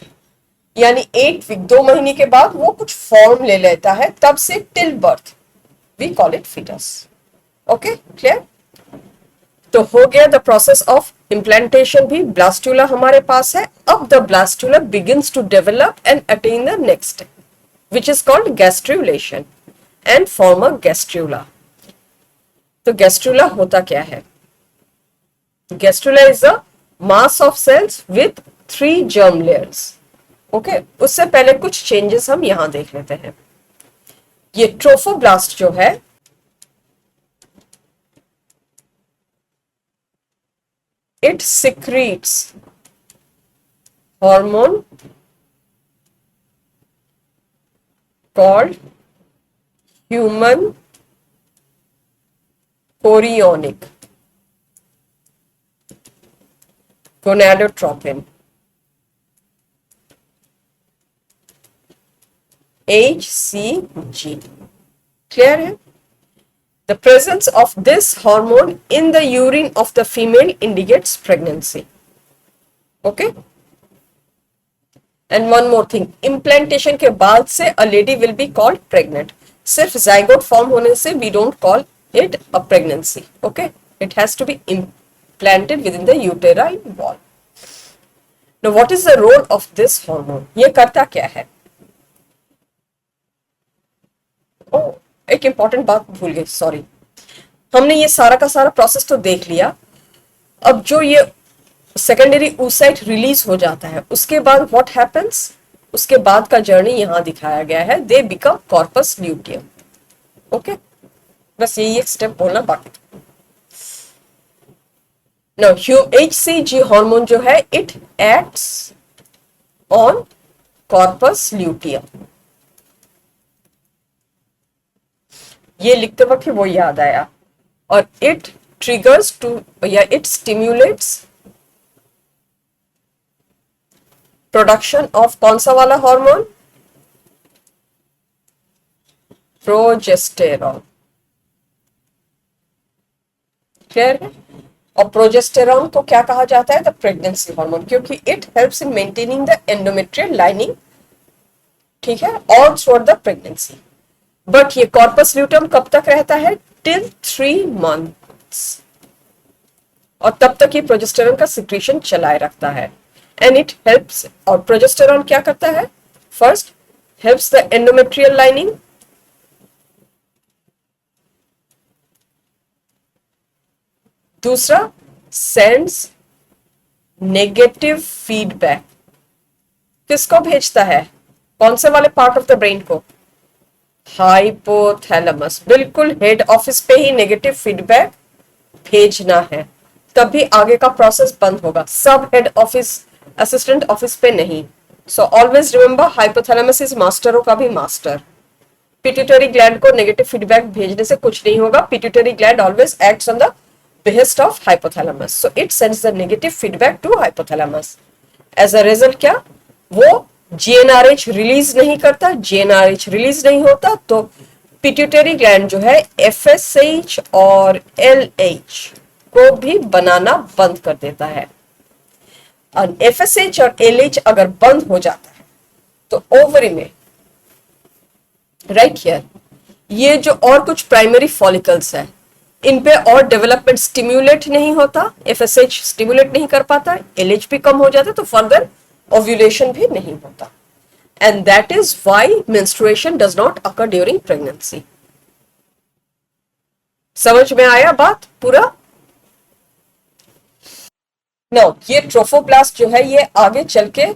यानी 8 week, 2 महीने के बाद वो कुछ फॉर्म ले लेता है, तब से till birth we call it foetus. Okay, clear? तो हो गया द प्रोसेस ऑफ इम्प्लांटेशन भी। ब्लास्टुला हमारे पास है। अब the blastula begins to develop and attain the next which is called gastrulation and form a gastrula. तो गैस्ट्रुला होता क्या है? Gastrula is a mass of cells with 3 germ layers। Okay, उससे पहले कुछ चेंजेस हम यहां देख लेते हैं। ये ट्रोफोब्लास्ट जो है, it secretes hormone called human chorionic, gonadotropin, HCG। Clear है? The presence of this hormone in the urine of the female indicates pregnancy. Okay? And one more thing, implantation के बाद से a lady will be called pregnant. सिर्फ zygote form होने से we don't call it a pregnancy. Okay? It has to be implanted within the uterine wall. Now, what is the role of this hormone? ये करता क्या है? Oh, एक important बात भूल गई, सॉरी। हमने ये सारा का सारा प्रोसेस तो देख लिया। अब जो ये सेकेंडरी oocyte रिलीज हो जाता है, उसके बाद व्हाट हैपेंस, उसके बाद का जर्नी यहां दिखाया गया है। They become corpus luteum. Okay, बस यही एक स्टेप बोलना बाकी। नाउ HCG हार्मोन जो है, it acts on corpus luteum. ये लिखते वक्त वो याद आया। और इट ट्रिगर्स टू या इट स्टिम्युलेट्स प्रोडक्शन ऑफ कौन सा वाला हार्मोन? प्रोजेस्टेरॉन। क्लियर है? और प्रोजेस्टेरॉन को क्या कहा जाता है? द प्रेगनेंसी हार्मोन, क्योंकि it helps in maintaining the endometrial lining, ठीक है, all through the pregnancy. But ये कॉर्पस ल्यूटियम कब तक रहता है? Till 3 months। और तब तक ये प्रोजेस्टेरॉन का सिक्रीशन चलाए रखता है। एंड इट हेल्प्स, और प्रोजेस्टेरॉन क्या करता है? First helps the endometrial lining, दूसरा सेंड्स नेगेटिव फीडबैक। किसको भेजता है? कौन से वाले पार्ट ऑफ द ब्रेन को? हाइपोथैलेमस। बिल्कुल हेड ऑफिस पे ही नेगेटिव फीडबैक भेजना है, तभी आगे का प्रोसेस बंद होगा। सब हेड ऑफिस, असिस्टेंट ऑफिस पे नहीं। So always remember, hypothalamus is मास्टरों का भी मास्टर। पिट्यूटरी ग्लैंड को नेगेटिव फीडबैक भेजने से कुछ नहीं होगा। Pituitary gland always acts on the behest of hypothalamus, so it sends the negative feedback to hypothalamus. as a result क्या, वो GnRH रिलीज नहीं करता। GnRH रिलीज नहीं होता तो पिट्यूटरी ग्लैंड जो है FSH और LH को भी बनाना बंद कर देता है। और FSH और LH अगर बंद हो जाता है तो ओवरी में राइट हियर ये जो और कुछ प्राइमरी फॉलिकल्स है, इन पे और डेवलपमेंट स्टिम्युलेट नहीं होता। FSH स्टिम्युलेट नहीं कर पाता, LH भी कम हो जाता, तो फर्दर ओव्यूलेशन भी नहीं होता। And that is why menstruation does not occur during pregnancy. समझ में आया बात पूरा? नो, ये ट्रोफोब्लास्ट जो है ये आगे चल के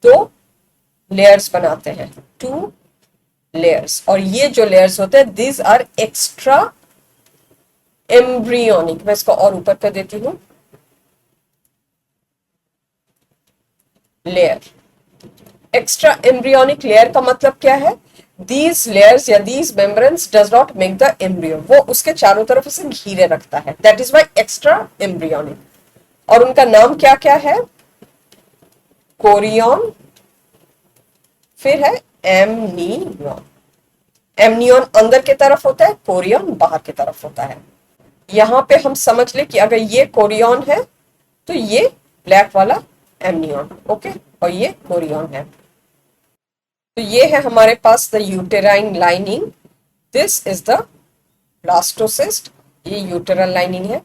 2 लेयर्स बनाते हैं, 2 लेयर्स। और ये जो लेयर्स होते हैं, दीज आर एक्स्ट्रा एम्ब्रियोनिक। मैं इसको और ऊपर कर देती हूं, लेयर। एक्स्ट्रा एम्ब्रियोनिक लेयर का मतलब क्या है? दीज लेयर्स या these membranes does not make the embryo, वो उसके चारों तरफ उसे घेरे रखता है। That is why extra embryonic. और उनका नाम क्या क्या है? कोरियन, फिर है एमनियन। एमनियन अंदर की तरफ होता है, कोरियन बाहर की तरफ होता है। यहां पे हम समझ ले कि अगर ये कोरियन है तो ये ब्लैक वाला एमनियन, ओके, और ये कोरियन है। तो ये है हमारे पास the uterine lining. This is the blastocyst, ये यूटेरल लाइनिंग है।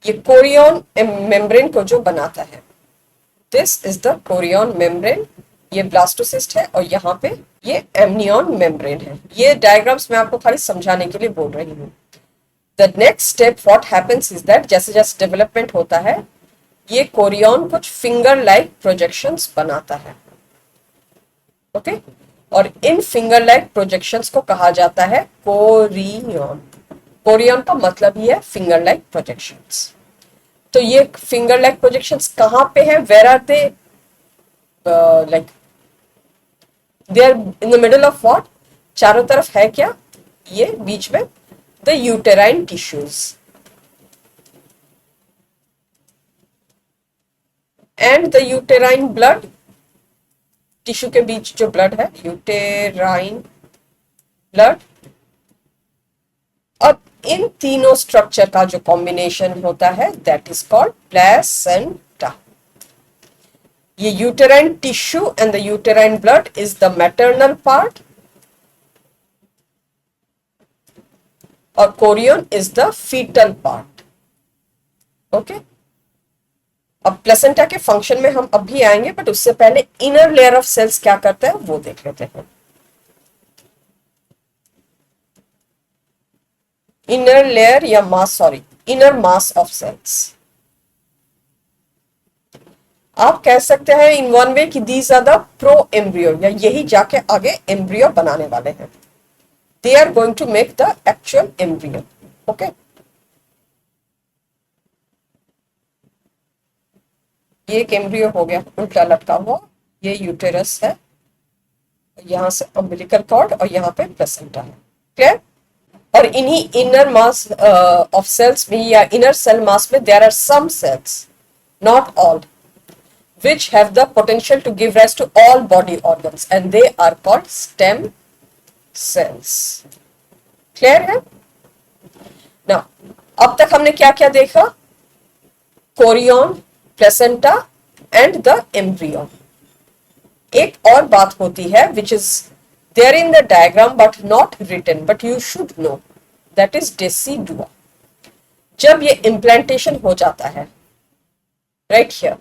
ये कोरियन मेम्ब्रेन को जो बनाता है, this is the Korean membrane. ये ब्लास्टोसिस्ट है और यहाँ पे ये एमनियन मेम्ब्रेन है। ये डायग्राम्स मैं आपको खाली समझाने के लिए बोल रही हूँ। The next step what happens is that जैसे जैसे डेवलपमेंट होता है, ये कोरियन कुछ फिंगर लाइक प्रोजेक्शंस बनाता है, ओके okay? और इन फिंगर लाइक प्रोजेक्शंस को कहा जाता है कोरियन। कोरियन का मतलब ही है फिंगर लाइक प्रोजेक्शंस। तो ये फिंगर लाइक प्रोजेक्शंस कहाँ पे है? Where are they? Like they are in the middle of what? चारों तरफ है क्या? ये बीच में the uterine tissues. And the uterine blood, tissue के बीच जो ब्लड है, यूटेराइन ब्लड। और इन तीनों स्ट्रक्चर का जो कॉम्बिनेशन होता है दैट इज कॉल्ड प्लेसेंटा। ये uterine tissue and the uterine blood is the maternal part और chorion is the foetal part. Okay, अब प्लेसेंटा के फंक्शन में हम अभी आएंगे, बट उससे पहले इनर लेयर ऑफ सेल्स क्या करता है वो देख लेते हैं। इनर लेयर या mass, sorry, inner mass of cells. आप कह सकते हैं इन वन वे कि these are the proembryo, या यही जाके आगे एम्ब्रियो बनाने वाले हैं। They are going to make the actual embryo. Okay, ये एक एम्ब्रियो हो गया उल्टा लटका हुआ, ये यूटेरस है, यहां से अम्बिलिकल कॉर्ड और यहाँ पे प्लेसेंटा है। क्लियर? और इन्हीं इनर मास ऑफ सेल्स में या इनर सेल मास में there are some cells, not all, which have the potential to give rise to all body organs and they are called stem cells. Clear है? Now, अब तक हमने क्या क्या देखा? Korean, placenta and the embryo. एक और बात होती है which is there in the diagram but not written, but you should know, that is decidua। जब ये implantation हो जाता है right here,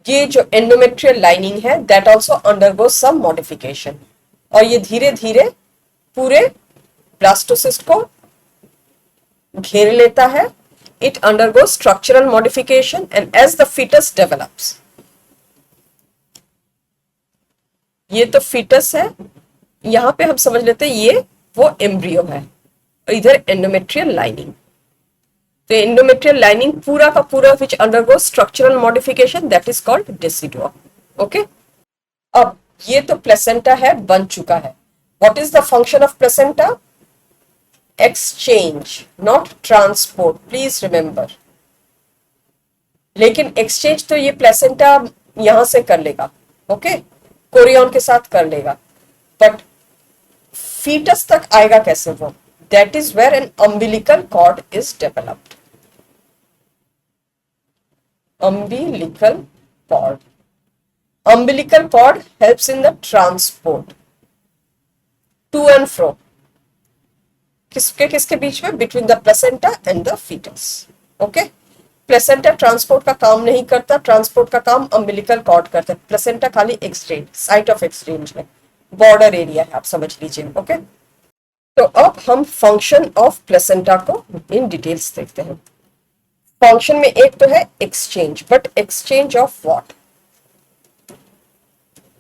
ये जो एंडोमेट्रियल लाइनिंग है that also undergo some modification, और ये धीरे धीरे पूरे ब्लास्टोसिस्ट को घेर लेता है। It undergo structural modification and as the foetus develops, ये तो फीटस है, यहां पे हम समझ लेते हैं ये वो एम्ब्रियो है, और इधर एंडोमेट्रियल लाइनिंग। तो एंडोमेट्रियल लाइनिंग पूरा का पूरा which undergo structural modification that is called decidua. Okay, अब ये तो प्लेसेंटा है, बन चुका है। What is the function of placenta? Exchange, not transport, please remember. लेकिन एक्सचेंज तो ये प्लेसेंटा यहां से कर लेगा, ओके, कोरियन के साथ कर लेगा, बट फीटस तक आएगा कैसे वो? That is where an umbilical cord is developed. Umbilical cord. Umbilical cord helps in the transport to and fro. किसके बीच में? Between the placenta and the fetus. Okay? Placenta transport का काम नहीं करता, transport का काम umbilical cord करता है। Placenta खाली exchange, site of exchange है, border area है, आप समझ लीजिए। Okay? तो अब हम फंक्शन ऑफ प्लेसेंटा को इन डिटेल्स देखते हैं। फंक्शन में एक तो है exchange, but exchange of what?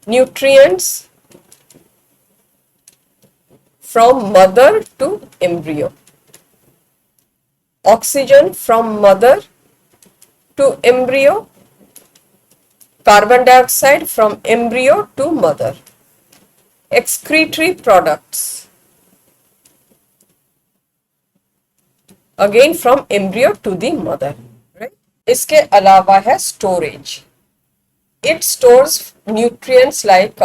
Nutrients from mother to embryo, oxygen from mother to embryo, carbon dioxide from embryo to mother, excretory products again from embryo to the mother. इसके अलावा है storage. It stores nutrients like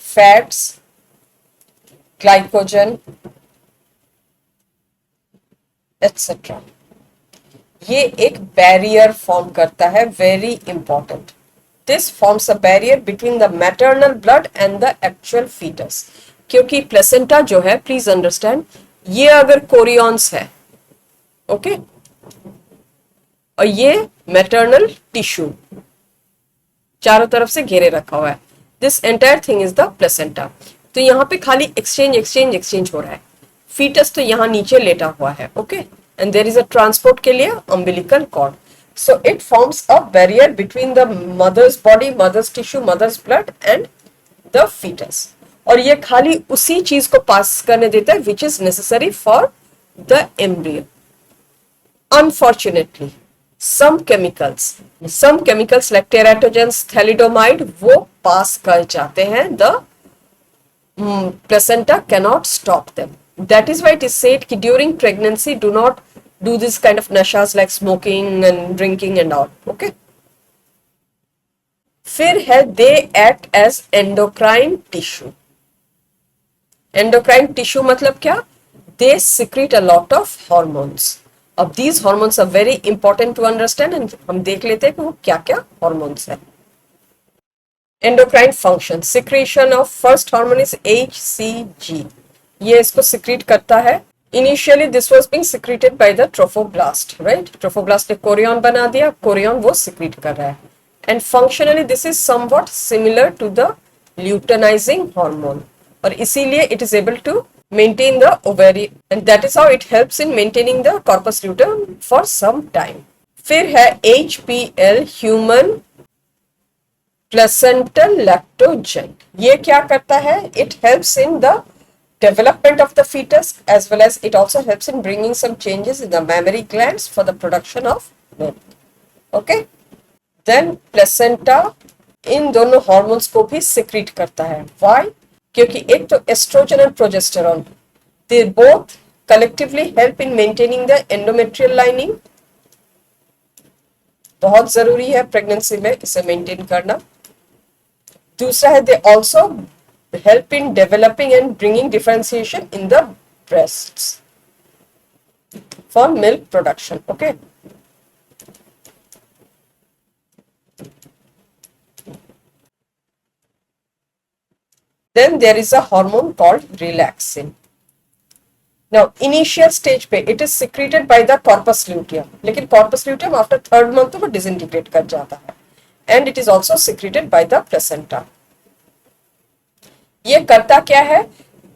fats, glycogen etcetera. ये एक barrier form करता है, very important. This forms a barrier between the maternal blood and the actual foetus. क्योंकि placenta जो है, प्लीज अंडरस्टैंड, ये अगर कोरियंस है, ओके, और ये मैटरनल टिश्यू चारों तरफ से घेरे रखा हुआ है, this entire thing is the placenta. तो यहाँ पे खाली एक्सचेंज हो रहा है। फीटस तो यहाँ नीचे लेटा हुआ है, okay, and there is a transport के लिए umbilical cord. So it forms a barrier between the mother's body, mother's tissue, mother's blood and the foetus. और ये खाली उसी चीज को पास करने देता है which is necessary for the embryo. Unfortunately, some chemicals like teratogens, thalidomide, वो पास कर जाते हैं। The placenta cannot stop them. That is why it is said कि during pregnancy do not do this kind of nashas like smoking and drinking and all. Okay. फिर है they act as endocrine tissue. Endocrine tissue मतलब क्या? They secrete a lot of hormones. अब these hormones are very important to understand and हम देख लेते हैं कि वो क्या क्या हॉर्मोन्स है. Endocrine function, secretion of first hormone is HCG. ये इसको सिक्रीट करता है. Initially this was being secreted by the trophoblast, right? Trophoblast ने कोरियन बना दिया, कोरियन वो सिक्रीट कर रहा है. And functionally this is somewhat similar to the luteinising hormone, और इसीलिए it is able to maintain the ovary and that is how it helps in maintaining the corpus luteum for some time. फिर है HPL, human placental lactogen. ये क्या करता है? It helps in the development of the fetus as well as it also helps in bringing some changes in the mammary glands for the production of milk. Okay? Then placenta इन दोनों hormones को भी secrete करता है. Why? क्योंकि एक तो oestrogen and progesterone, they both collectively help in maintaining the endometrial lining. बहुत जरूरी है प्रेगनेंसी में इसे मेंटेन करना. दूसरा है they also help in developing and bringing differentiation in the breasts for milk production. Okay. Then there is a hormone called relaxin. Now, initial stage पे it is secreted by the corpus luteum. लेकिन corpus luteum after third month वो disintegrate कर जाता है. And it is also secreted by the placenta. ये करता क्या है?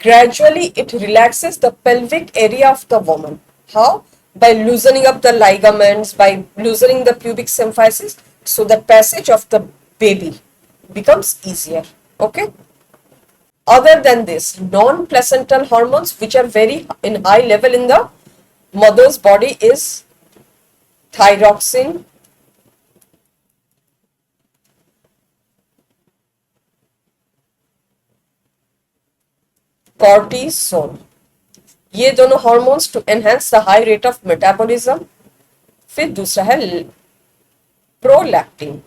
Gradually it relaxes the pelvic area of the woman. How? By loosening up the ligaments, by loosening the pubic symphysis, so the passage of the baby becomes easier. Okay. Other than this, non-placental hormones which are very in high level in the mother's body is thyroxine, cortisol. ये दोनों hormones to enhance the high rate of metabolism. फिर दूसरा है prolactin.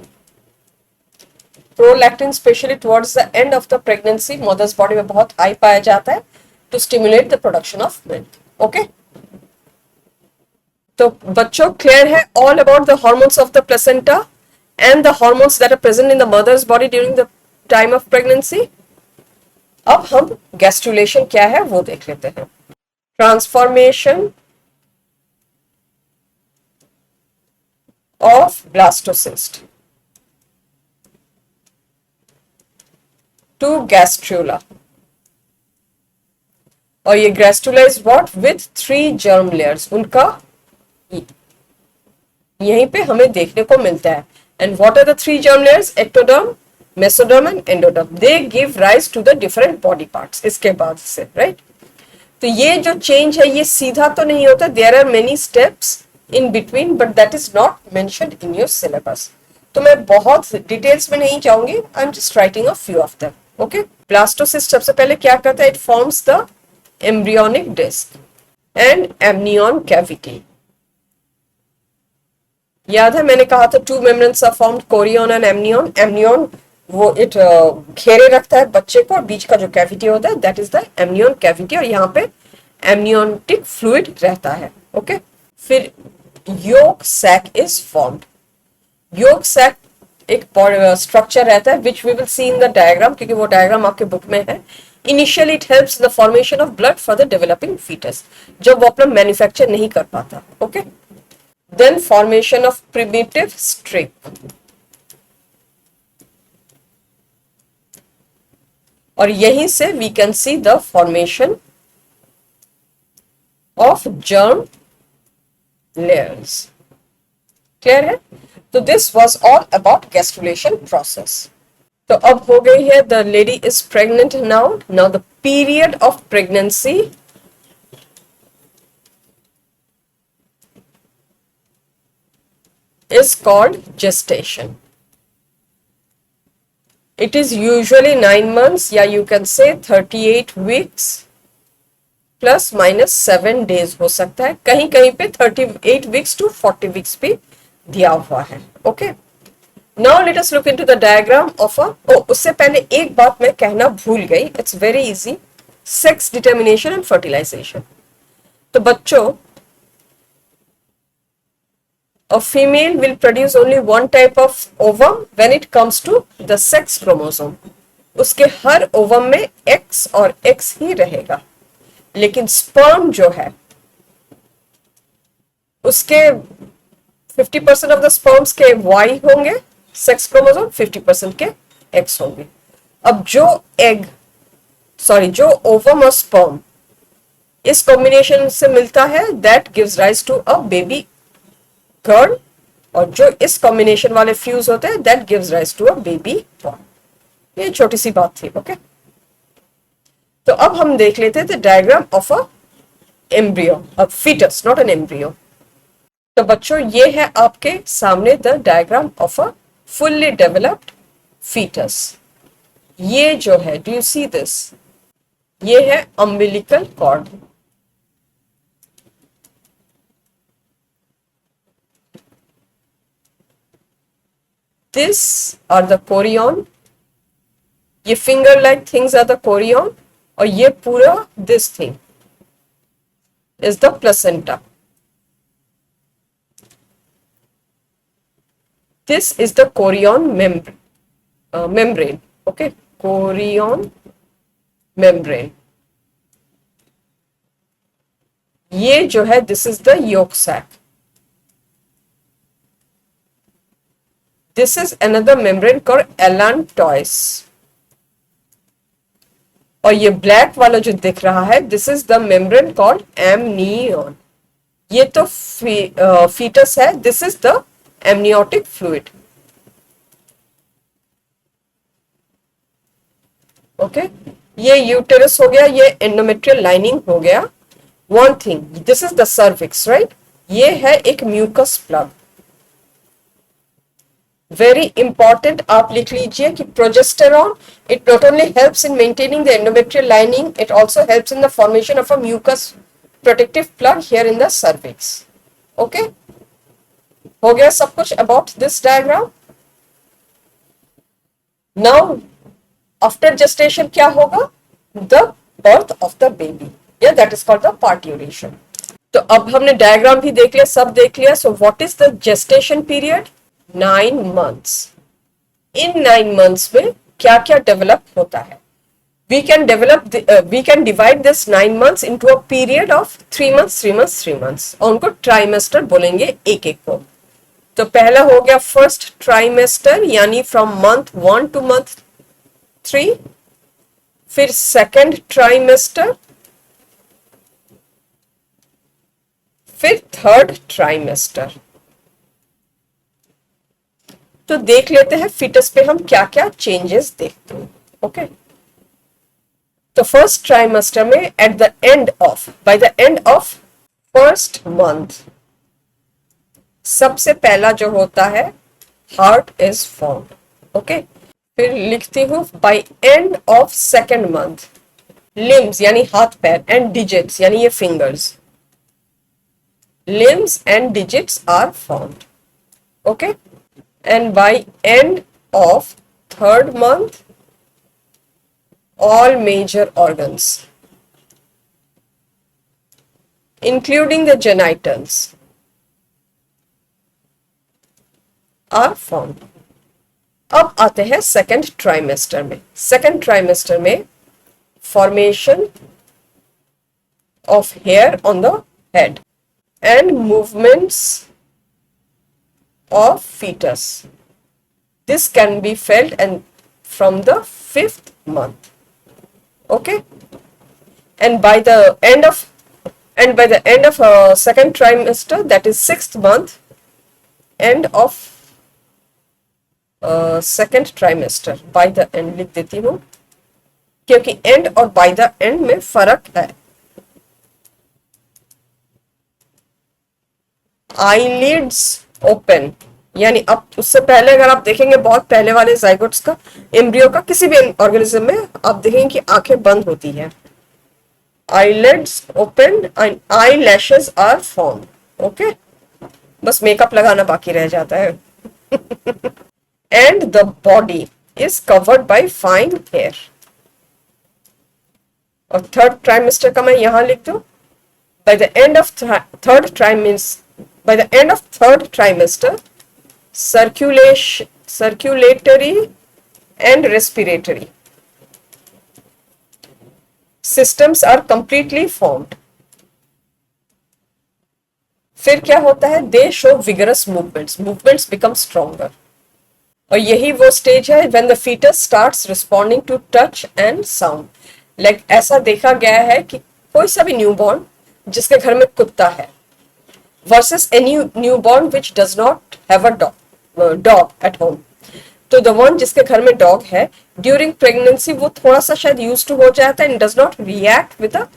Prolactin specially towards the end of the pregnancy mother's body में बहुत high पाया जाता है to stimulate the production of milk. Okay. तो बच्चों क्लियर है all about the hormones of the placenta and the hormones that are present in the mother's body during the time of pregnancy. अब हम gastrulation क्या है वो देख लेते हैं. Transformation of blastocyst to gastrula. और ये gastrula is what? With 3 germ layers. उनका यहीं पे हमें देखने को मिलता है. And what are the 3 germ layers? Ectoderm, mesoderm and endoderm. They give rise to the different body parts. इसके बाद से, right? तो ये जो change है ये सीधा तो नहीं होता. There are many steps in between, but that is not mentioned in your syllabus. तो मैं बहुत डिटेल्स में नहीं जाऊंगी. I'm just writing a few of them. Okay. Blastocyst सबसे पहले क्या करता है? It forms the embryonic disc and amnion cavity. याद है मैंने कहा था 2 membranes are formed, chorion and amnion. Amnion वो इट घेरे रखता है बच्चे को, और बीच का जो कैविटी होता है that is the amnion cavity, और यहाँ पे एमनियोटिक फ्लूइड रहता है. ओके. फिर yolk sac is formed. Yolk sac एक स्ट्रक्चर रहता है which we will see in the diagram, क्योंकि वो डायग्राम आपके बुक में है. Initially it helps the formation of blood for the developing foetus, जब वो अपना मैन्युफैक्चर नहीं कर पाता. Okay. Then formation of primitive streak. और यहीं से we can see the formation of germ layers. Clear है? तो this was all about gastrulation process. तो अब हो गई है the lady is pregnant now. Now the period of pregnancy is called gestation. It is usually 9 months, या you can say 38 weeks +- 7 days हो सकता है, कहीं कहीं पे 38 वीक्स टू 40 वीक्स भी दिया हुआ है। Okay, now let us look into the diagram of उससे पहले एक बात मैं कहना भूल गई, it's very easy, sex determination and fertilisation. तो बच्चों, a female will produce only one type of ovum when it comes to the sex chromosome. उसके हर ओवम में X और X ही रहेगा, लेकिन स्पर्म जो है उसके 50% ऑफ द स्पर्म्स के Y होंगे सेक्स क्रोमोसोम, 50% के X होंगे। अब जो ओवम और स्पर्म इस कॉम्बिनेशन से मिलता है, that gives rise to a baby girl, और जो इस कॉम्बिनेशन वाले फ्यूज होते हैं that gives rise to a baby boy. ये छोटी सी बात थी। ओके, तो अब हम देख लेते हैं the diagram of a embryo, a foetus, not an embryo. तो बच्चों, ये है आपके सामने the diagram of a fully developed foetus. ये जो है, डू यू सी दिस, ये है umbilical cord. This are the chorion, ये finger like things are the chorion, और ये पूरा this thing is the placenta. This is the chorion membrane. Okay, chorion membrane. ये जो है, this is the yolk sac. This is another membrane called allantois. और ये black वाला जो दिख रहा है, this is the membrane called amnion. ये तो फीटस है, this is the amniotic fluid. Okay, ये यूटेरस हो गया, ये एंडोमेट्रियल लाइनिंग हो गया। One thing, this is the cervix, right. ये है एक म्यूकस प्लग। वेरी इंपॉर्टेंट, आप लिख लीजिए कि progesterone, it not only helps in maintaining the endometrial lining, it also helps in the formation of a mucus protective plug here in the cervix. Okay, हो गया सब कुछ about this diagram. Now after gestation क्या होगा, the birth of the baby, या that is called the parturition. तो अब हमने डायग्राम भी देख लिया, सब देख लिया। So what is the gestation period, 9 months। In 9 months में क्या क्या डेवलप होता है, we can divide this 9 months into a period of 3 months, 3 months, 3 months, और उनको ट्राइमेस्टर बोलेंगे एक एक को। तो पहला हो गया फर्स्ट ट्राइमेस्टर, यानी फ्रॉम मंथ 1 to month 3। फिर सेकेंड ट्राइमेस्टर, फिर थर्ड ट्राइमेस्टर। तो देख लेते हैं फीटस पे हम क्या क्या चेंजेस देखते हैं। ओके, तो फर्स्ट ट्राइमेस्टर में by the end of first month, सबसे पहला जो होता है हार्ट इज फॉर्म्ड। ओके, फिर लिखती हूं by end of second month, limbs यानी हाथ पैर, एंड डिजिट्स यानी ये fingers, limbs and digits are formed. Okay, and by end of third month all major organs including the genitals are formed. अब आते हैं सेकेंड ट्राइमेस्टर में। Second trimester में formation of hair on the head and movements of fetus. This can be felt and from the 5th month. Okay, and by the end of second trimester, that is 6th month, end of second trimester, by the end लिख देती हूँ क्योंकि end और by the end में फर्क है। Eyelids open, यानी अब उससे पहले अगर आप देखेंगे बहुत पहले वाले जाइगोट्स का, एम्ब्रियो का, किसी भी ऑर्गेनिज्म में आप देखेंगे कि आंखें बंद होती हैं। eyelids open and eyelashes are formed. Okay, बस मेकअप लगाना बाकी रह जाता है. And the body is covered by fine hair. और थर्ड ट्राइमेस्टर का मैं यहां लिख दूं. By the end of third trimester, circulatory and respiratory systems are completely formed. फिर क्या होता है? They show vigorous movements become stronger. और यही वो स्टेज है when the fetus starts responding to touch and sound. Like ऐसा देखा गया है कि कोई सा भी न्यूबॉर्न जिसके घर में कुत्ता है versus any newborn which does not have a dog at home. तो the one जिसके घर में डॉग है ड्यूरिंग प्रेगनेंसी वो थोड़ा सा शायद यूज टू हो जाता है and does not react with the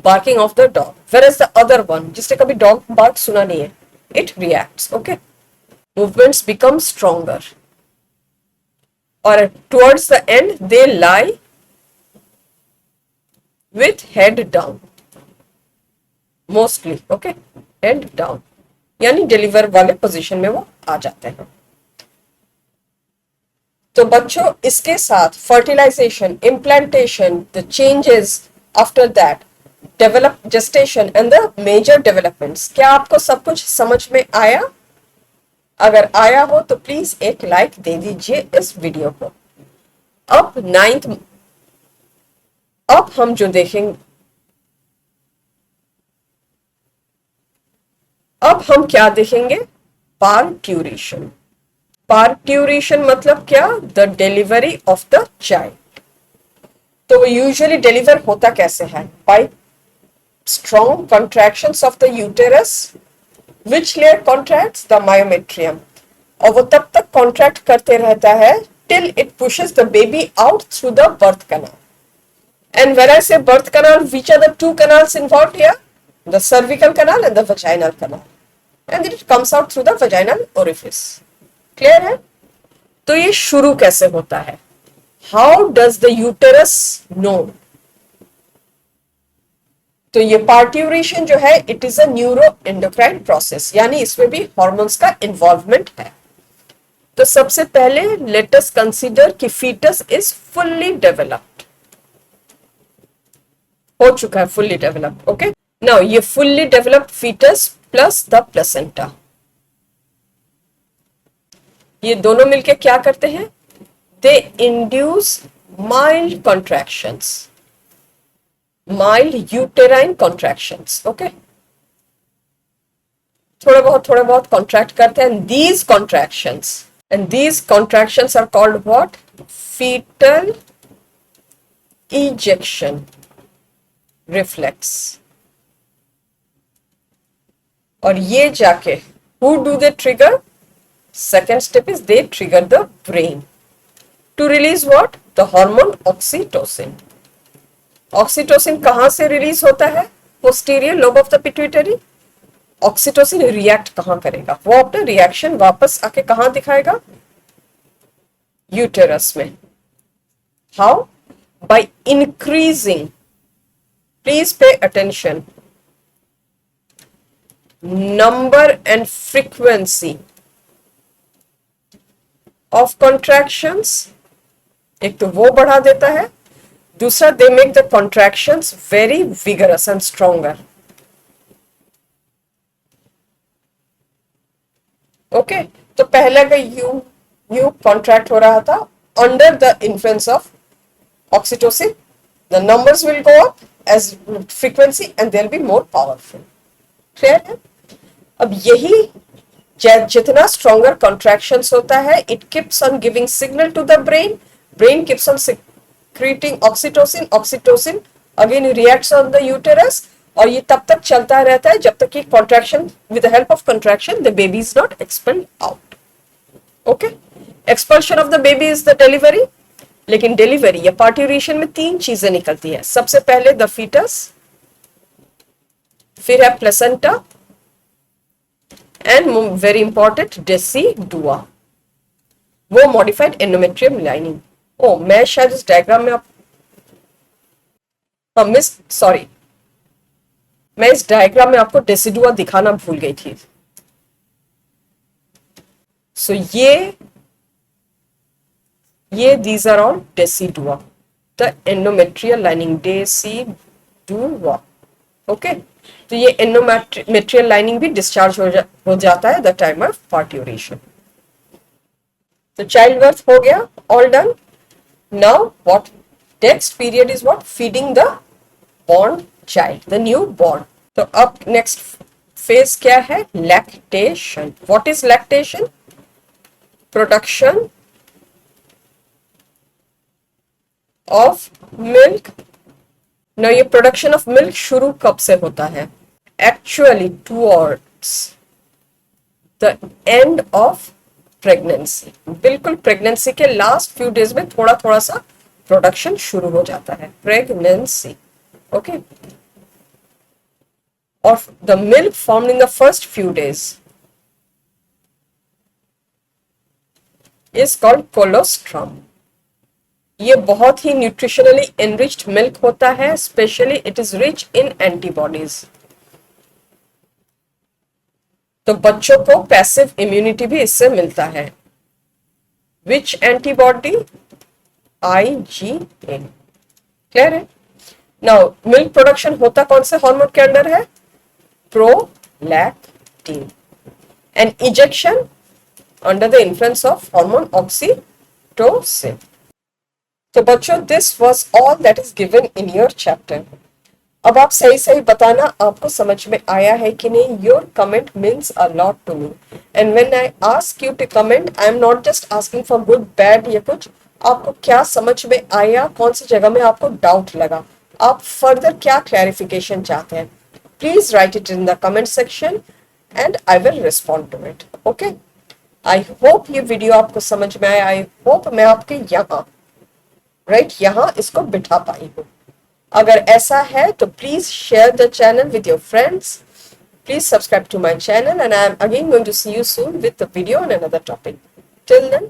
barking of the dog, whereas the other one जिसने कभी डॉग बार्क सुना नहीं है, it reacts. Okay, movements become stronger, or towards the end they lie with head down mostly. Okay, head down यानी deliver वाले position में वो आ जाते हैं. तो बच्चों इसके साथ fertilisation, implantation, the changes after that, develop gestation and the major developments, क्या आपको सब कुछ समझ में आया? अगर आया हो तो प्लीज एक लाइक दे दीजिए इस वीडियो को. अब हम जो देखेंगे, अब हम क्या देखेंगे? पार्ट्यूरेशन. पार्ट्यूरेशन मतलब क्या? The delivery of the child. तो यूजुअली डिलीवर होता कैसे है? Bye strong contractions of the uterus. Which layer contracts? The myometrium. और वो तब तक कॉन्ट्रैक्ट करते रहता है till it pushes the baby out through the birth canal. And when I say birth canal, which are the two canals involved here? The cervical canal and the vaginal canal. And it comes out through the vaginal orifice. Clear है? तो ये शुरू कैसे होता है? How does the uterus know? तो ये parturition जो है, it is a neuroendocrine process, यानी इसमें भी हॉर्मोन्स का इन्वॉल्वमेंट है. तो सबसे पहले लेट अस कंसीडर कि फीटस इज फुल्ली डेवलप्ड, हो चुका है, फुल्ली डेवलप्ड. ओके, नाउ ये fully developed foetus plus the placenta, ये दोनों मिलके क्या करते हैं? They induce mild contractions, mild uterine contractions. Okay, थोड़ा बहुत कॉन्ट्रैक्ट करते हैं. And these contractions are called what? Foetal ejection reflex. और ये जाके who do they trigger? Second step is they trigger the brain to release what? The hormone oxytocin. Oxytocin कहां से release होता है? Posterior lobe of the pituitary. Oxytocin react कहां करेगा? वो अपना रिएक्शन वापस आके कहां दिखाएगा? यूटेरस में. How? By increasing, please pay attention, number and frequency of contractions. एक तो वो बढ़ा देता है, दूसरा they make the contractions very vigorous and stronger. Okay, तो पहले का यू कॉन्ट्रैक्ट हो रहा था under the influence of oxytocin. The numbers will go up as frequency and they will be more powerful. Clear है? अब यही जितना स्ट्रॉन्गर कॉन्ट्रैक्शंस होता है, it keeps on giving signal to the brain. Brain keeps on secreting oxytocin. Oxytocin again reacts on the uterus, और ये तब तक चलता रहता है जब तक कि contraction, with the help of contraction the baby is not expelled out. Okay, expulsion of the baby is the delivery. लेकिन डिलीवरी या पार्ट्यूरेशन में तीन चीजें निकलती है. सबसे पहले द फीटस, फिर है placenta, and very important decidua, वो मॉडिफाइड एंडोमेट्रियम लाइनिंग. ओ, मैं शायद इस डायग्राम में आप मिस, सॉरी, मैं इस डायग्राम में आपको डेसिडुआ दिखाना भूल गई थी। सो ये these are all decidua, the endometrial lining, decidua. Okay, तो ये एंडोमेट्रियल लाइनिंग भी डिस्चार्ज हो जाता है द टाइम ऑफ पार्ट्यूरेशन। तो चाइल्ड बर्थ हो गया, all done. Now what next period is what, feeding the born child, the new born. तो अब नेक्स्ट फेज क्या है, lactation. What is lactation? Production of milk. ना ये प्रोडक्शन ऑफ मिल्क शुरू कब से होता है? Actually towards the end of pregnancy. बिल्कुल प्रेगनेंसी के लास्ट फ्यू डेज में थोड़ा थोड़ा सा प्रोडक्शन शुरू हो जाता है, प्रेगनेंसी। ओके, और the milk formed in the first few days is called colostrum. ये बहुत ही न्यूट्रिशनली एनरिच्ड मिल्क होता है, specially it is rich in antibodies. तो बच्चों को पैसिव इम्यूनिटी भी इससे मिलता है। विच एंटीबॉडी? IgA। क्लियर है? नाउ मिल्क प्रोडक्शन होता कौन से हार्मोन के अंडर है? Prolactin. And ejection under the influence of hormone oxytocin. तो बच्चों this was all that is given in your chapter. अब आप सही सही बताना आपको समझ में आया है कि नहीं। Your comment means a lot to me, and when I ask you to comment, I am not just asking for good bad या कुछ। आपको क्या समझ में आया, कौन सी जगह में आपको डाउट लगा, आप फर्दर क्या क्लैरिफिकेशन चाहते हैं, please write it in the comment section and I will respond to it. Okay, I hope ये वीडियो आपको समझ में आया। आई होप मैं आपके यहाँ इसको बिठा पाई हूँ। अगर ऐसा है तो please share the channel with your friends. Please subscribe to my channel, and I am again going to see you soon with the video on another topic. Till then,